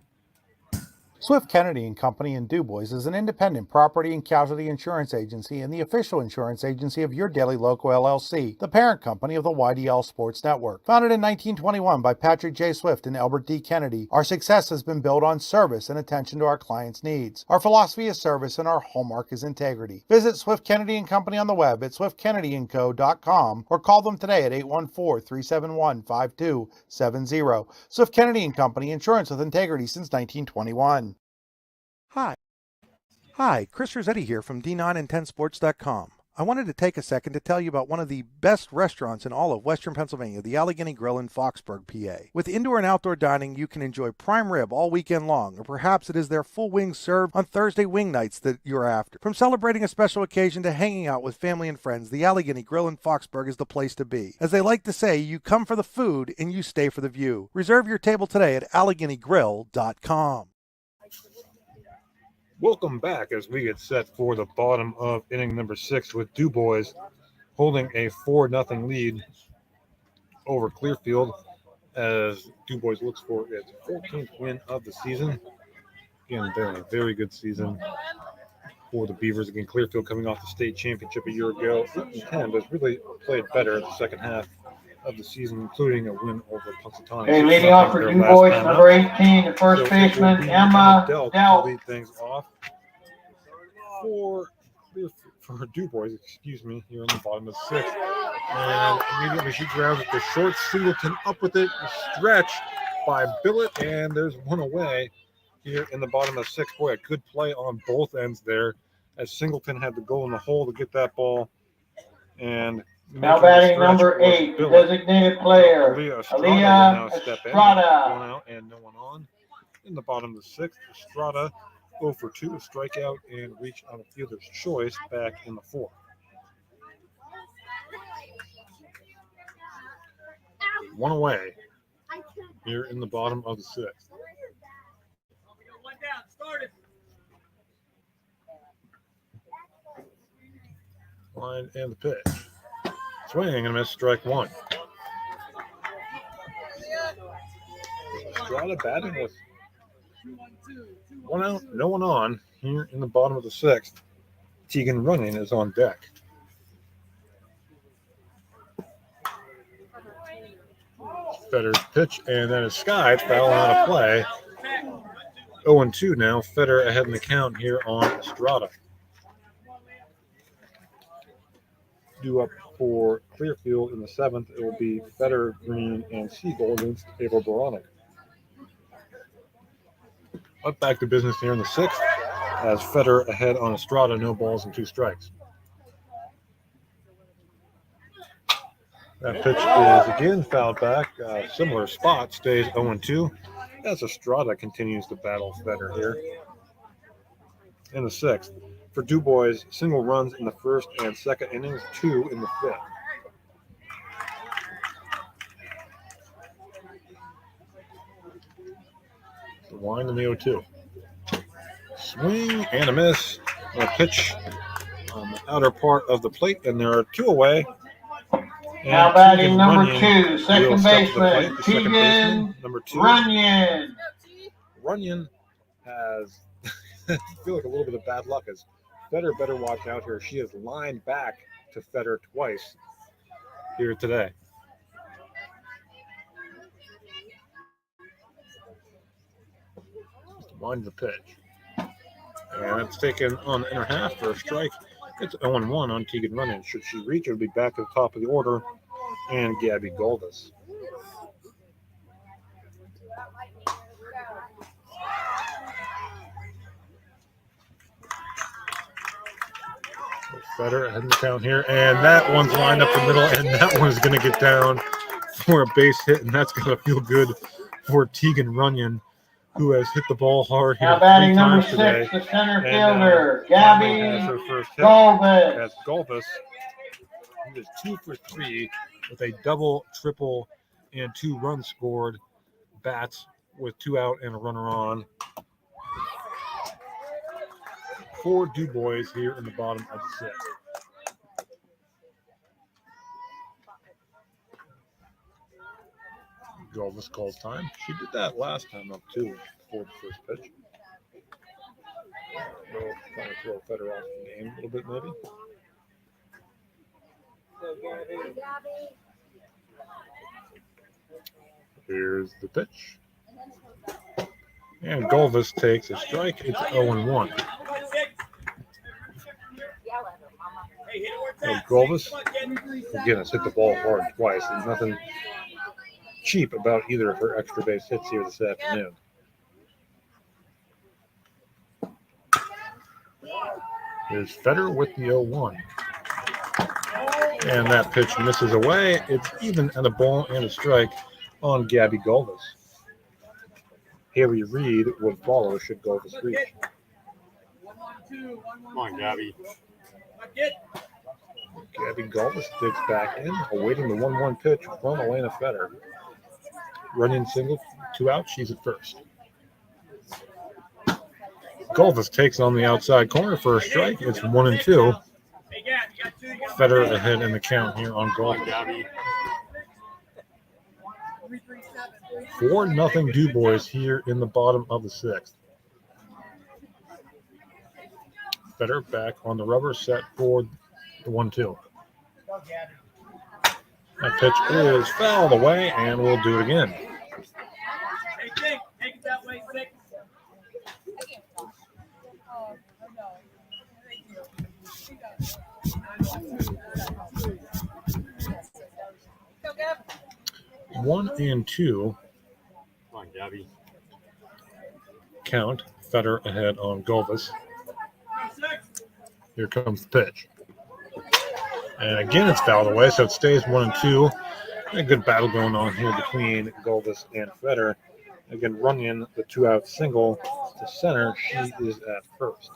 Swift Kennedy and Company in DuBois is an independent property and casualty insurance agency and the official insurance agency of Your Daily Local LLC, the parent company of the YDL Sports Network. Founded in 1921 by Patrick J. Swift and Albert D. Kennedy, our success has been built on service and attention to our clients' needs. Our philosophy is service and our hallmark is integrity. Visit Swift Kennedy and Company on the web at swiftkennedyandco.com or call them today at 814-371-5270. Swift Kennedy and Company, insurance with integrity since 1921. Hi, Chris Rossetti here from D9and10sports.com. I wanted to take a second to tell you about one of the best restaurants in all of Western Pennsylvania, the Allegheny Grill in Foxburg, PA. With indoor and outdoor dining, you can enjoy prime rib all weekend long, or perhaps it is their full wings served on Thursday wing nights that you're after. From celebrating a special occasion to hanging out with family and friends, the Allegheny Grill in Foxburg is the place to be. As they like to say, you come for the food and you stay for the view. Reserve your table today at AlleghenyGrill.com. Welcome back as we get set for the bottom of inning number 6 with DuBois holding a 4-0 lead over Clearfield as DuBois looks for its 14th win of the season. Again, they're in a very good season for the Beavers. Again, Clearfield coming off the state championship a year ago. 8-10, but really played better in the second half of the season, including a win over Punxsutawney. Okay, leading off for DuBois, number 18, the first baseman, Emma Dell Dell. to lead things off for DuBois, here in the bottom of the sixth. And immediately she grabs it. The short Singleton up with it, stretched by Billett, and there's one away here in the bottom of the sixth. Boy, a good play on both ends there as Singleton had to go in the hole to get that ball. And now batting number 8, designated player, Aaliyah Estrada. 1 out and no one on. In the bottom of the sixth, Estrada 0 for 2, a strikeout, and reached on a fielder's choice back in the fourth. One away here in the bottom of the sixth. Line and the pitch. Swing and a miss, strike 1. Estrada batting with 1 out, no one on here in the bottom of the sixth. Tegan Running is on deck. Fetter's pitch, and that is skied, foul out of play. 0-2 now. Fetter ahead in the count here on Estrada. Due up for Clearfield in the seventh, it will be Fetter, Green, and Siegel against Ava Baronic. Up back to business here in the sixth as Fetter ahead on Estrada, no balls and 2 strikes. That pitch is again fouled back. Similar spot, stays 0-2 as Estrada continues to battle Fetter here. in the 6th. For DuBois, single runs in the 1st and 2nd innings, 2 in the 5th. The wind in the 0-2. Swing and a miss. A pitch on the outer part of the plate, and there are 2 away. Now batting number 2, second baseman, Tegan number 2. Runyon. Runyon has, I feel like a little bit of bad luck as Fetter better watch out here. She has lined back to Fetter twice here today. Just wind the pitch. And it's taken on the inner half for a strike. It's 0-1 on Tegan Runyon. Should she reach, it'll be back at the top of the order. And Gabby Golvis. Fetter ahead in the count here, and that one's lined up the middle, and that one's going to get down for a base hit, and that's going to feel good for Tegan Runyon, who has hit the ball hard here now 3 batting number times 6, today. the center And, fielder, Gabby has her Gabby first hit. Golvis. That's Golvis. He is 2 for 3 with a double, triple, and 2 runs scored. Bats with 2 out and a runner on. For DuBois here in the bottom of the 6th. Golvis calls time. She did that last time up too before the first pitch. Trying to throw Fetter off the game a little bit maybe. Here's the pitch. And Golvis takes a strike. It's 0-1. And Golvis, again, has hit the ball hard twice. There's nothing cheap about either of her extra base hits here this afternoon. Here's Fetter with the 0-1. And that pitch misses away. It's even at a ball and a strike on Gabby Golvis. Haley Reed would follow should Golvis reach. Come on, Gabby. Gabby Golvis digs back in, awaiting the 1-1 pitch from Elena Fetter. Running single, 2 out, she's at first. Golvis takes on the outside corner for a strike. It's 1-2. Fetter ahead in the count here on Golvis. 4-0 DuBois here in the bottom of the 6th. Fetter back on the rubber, set for the 1-2. That pitch is fouled away, and we'll do it again. One and 2. Come on, Gabby. Count. Fetter ahead on Golvis. Here comes the pitch. And again, it's fouled away, so it stays 1-2. A good battle going on here between Golvis and Fetter. Again, Runyon, the 2-out single to center. She is at first.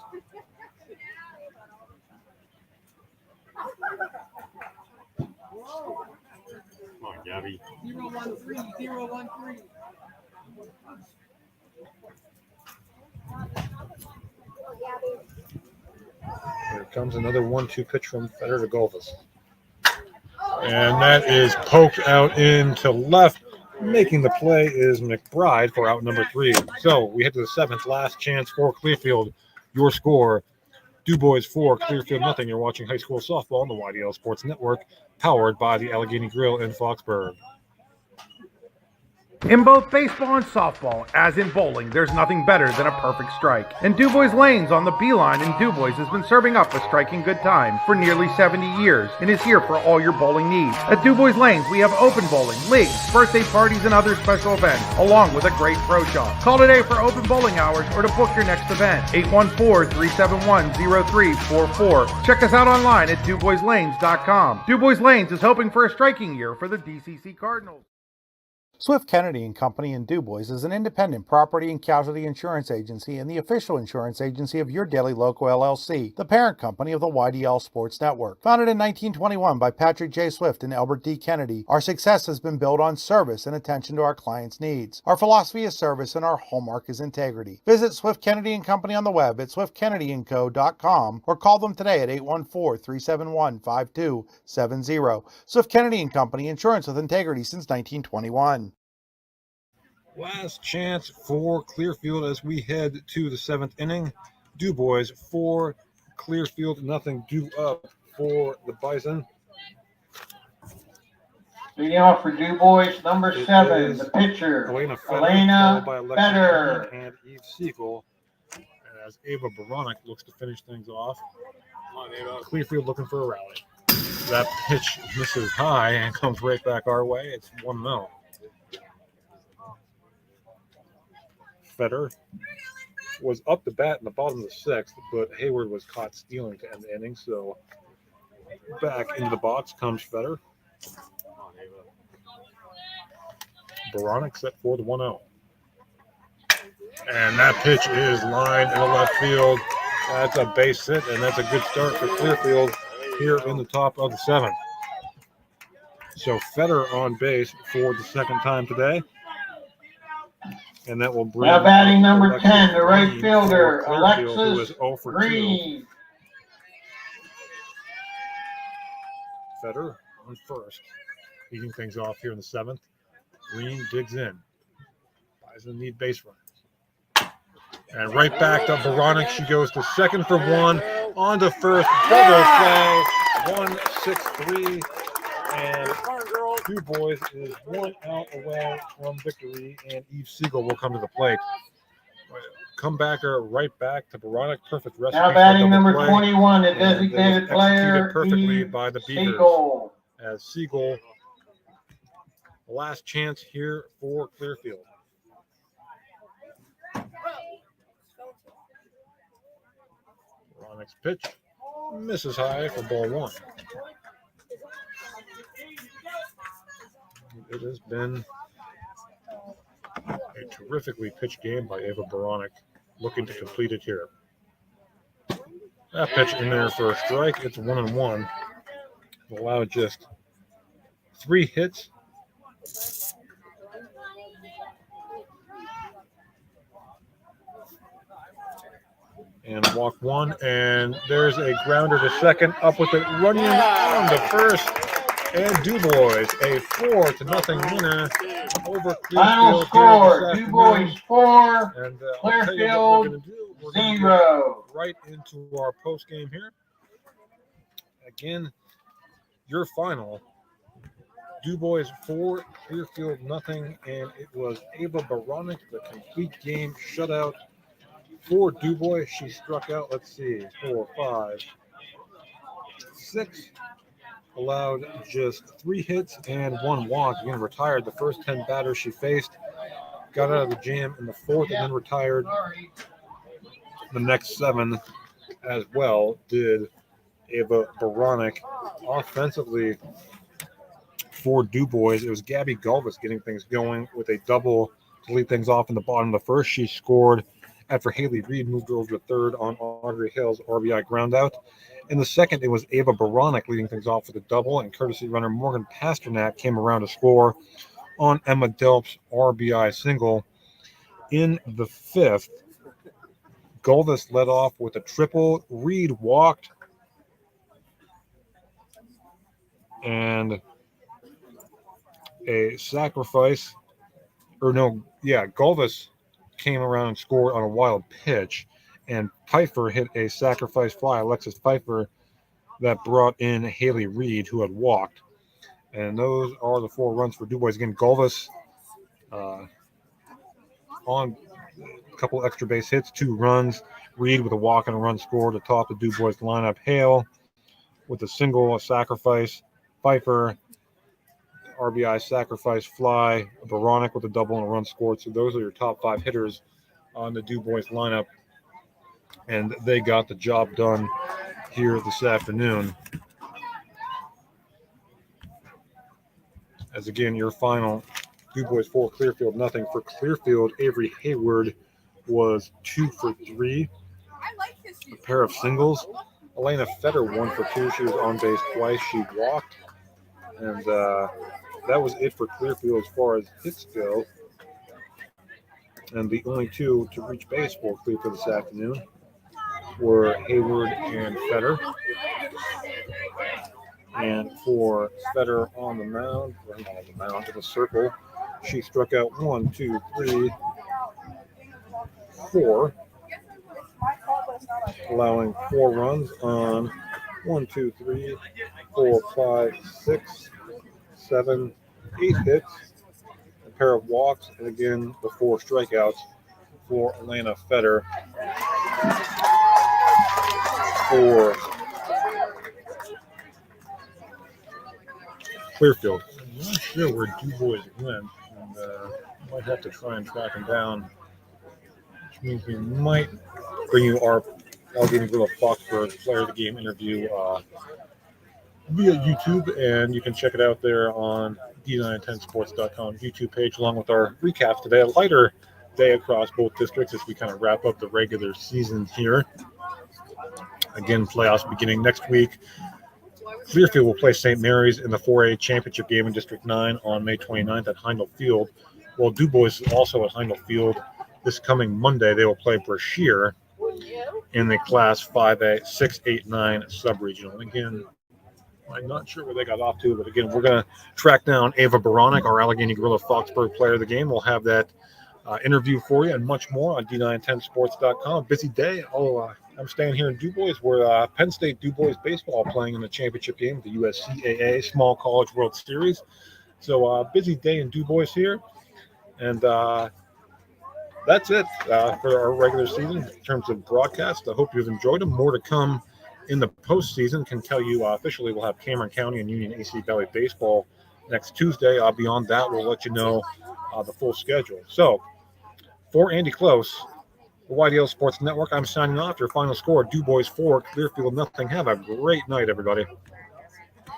Come on, Gabby. 0-1-3, 0-1-3. Here comes another 1-2 pitch from Fetter to Golvis. And that is poked out into left. Making the play is McBride for out number 3. So we head to the 7th, last chance for Clearfield. Your score, DuBois 4, Clearfield nothing. You're watching high school softball on the YDL Sports Network, powered by the Allegheny Grill in Foxburg. In both baseball and softball, as in bowling, there's nothing better than a perfect strike. And DuBois Lanes on the Beeline in DuBois has been serving up a striking good time for nearly 70 years and is here for all your bowling needs. At DuBois Lanes, we have open bowling, leagues, birthday parties, and other special events, along with a great pro shop. Call today for open bowling hours or to book your next event. 814-371-0344. Check us out online at DuBoisLanes.com. DuBois Lanes is hoping for a striking year for the DCC Cardinals. Swift Kennedy and Company in DuBois is an independent property and casualty insurance agency and the official insurance agency of Your Daily Local LLC, the parent company of the YDL Sports Network. Founded in 1921 by Patrick J. Swift and Albert D. Kennedy, our success has been built on service and attention to our clients' needs. Our philosophy is service and our hallmark is integrity. Visit Swift Kennedy and Company on the web at swiftkennedyandco.com or call them today at 814-371-5270. Swift Kennedy and Company, insurance with integrity since 1921. Last chance for Clearfield as we head to the 7th inning. DuBois 4, Clearfield nothing. Due up for the Bison. Leading off for DuBois, number 7, the pitcher, Elena Elena followed by Fetter. and Eve Siegel, as Ava Baranek looks to finish things off. Clearfield looking for a rally. That pitch misses high and comes right back our way. It's 1-0. Fetter was up to bat in the bottom of the 6th, but Hayward was caught stealing to end the inning, so back into the box comes Fetter. Baranek set for the 1-0. And that pitch is lined in the left field. That's a base hit, and that's a good start for Clearfield here in the top of the 7th. So Fetter on base for the second time today. And that will bring Now batting number 10, the right Green fielder, for Clearfield, who is Alexis 0 for 2. Green. Fetter on first, leading things off here in the 7th. Green digs in. Bison need base runners. And right back to Baranek. She goes to second for 1. On to first. Double play. 1-6-3. And DuBois is 1 out away from victory. And Eve Siegel will come to the plate. Comebacker right back to Baranek. Perfect recipe. Now batting number play. 21, the And designated player, executed perfectly Eve by the Beavers. Siegel. As Siegel, last chance here for Clearfield. Baranek's pitch misses high for ball 1. It has been a terrifically pitched game by Ava Baranek, looking to complete it here. That pitch in there for a strike. It's 1-1. Allowed just 3 hits. And walk 1, and there's a grounder to second, up with it, running on to first, and DuBois, a 4-0 winner over Clearfield. Final score, DuBois 4, and Clearfield 0. Right into our post game here. Again, your final, DuBois 4, Clearfield 0, and it was Ava Baranek, the complete game shutout for DuBois. She struck out, 4, 5, 6, allowed just 3 hits and 1 walk. Again, retired the first 10 batters she faced, got out of the jam in the 4th, and then retired the next 7 as well, did Ava Baranek. Offensively for DuBois, it was Gabby Galvis getting things going with a double to lead things off in the bottom of the 1st. She scored after Haley Reed moved over to 3rd on Audrey Hale's RBI groundout. In the 2nd, it was Ava Baranek leading things off with a double, and courtesy runner Morgan Pasternak came around to score on Emma Delp's RBI single. In the 5th, Galvis led off with a triple. Reed walked, and a sacrifice, Galvis came around and scored on a wild pitch, and Pfeiffer hit a sacrifice fly, Alexis Pfeiffer, that brought in Haley Reed, who had walked. And those are the 4 runs for DuBois. Again, Galvis on a couple extra base hits, 2 runs. Reed with a walk and a run scored to top the DuBois lineup. Hale with a single, a sacrifice. Pfeiffer, RBI sacrifice fly. Baranek with a double and a run scored. So those are your top 5 hitters on the DuBois lineup. And they got the job done here this afternoon. As again, your final DuBois 4, Clearfield nothing. For Clearfield, Avery Hayward was 2 for 3. A pair of singles. Elena Fetter 1 for 2. She was on base twice. She walked. And that was it for Clearfield as far as hits go. And the only two to reach base for Clearfield this afternoon were Hayward and Fetter. And for Fetter on the mound, in the circle, she struck out 1, 2, 3, 4, allowing 4 runs on 1, 2, 3, 4, 5, 6, 7, 8 hits, a pair of walks, and again the 4 strikeouts for Elena Fetter. For Clearfield. I'm not sure where DuBois went, and might have to try and track him down, which means we might bring you our Allegheny Gorilla Foxburg Player of the Game interview via YouTube, and you can check it out there on D910sports.com YouTube page, along with our recaps today. A lighter day across both districts as we kind of wrap up the regular season here. Again, playoffs beginning next week. Clearfield will play St. Mary's in the 4A championship game in District 9 on May 29th at Heindel Field. While DuBois is also at Heindel Field this coming Monday, they will play Brashear in the Class 5A 6-8-9 sub-regional. Again, I'm not sure where they got off to, but again, we're going to track down Ava Baronic, our Allegheny Gorilla Foxburg Player of the Game. We'll have that interview for you and much more on D910sports.com. Busy day. I'm staying here in DuBois where Penn State DuBois baseball playing in the championship game, the USCAA Small College World Series. So busy day in DuBois here. And that's it for our regular season in terms of broadcast. I hope you've enjoyed them. More to come in the postseason. Can tell you officially we'll have Cameron County and Union AC Valley baseball next Tuesday. Beyond that, we'll let you know the full schedule. So for Andy Close, the YDL Sports Network, I'm signing off. Your final score, DuBois 4, Clearfield nothing. Have a great night, everybody.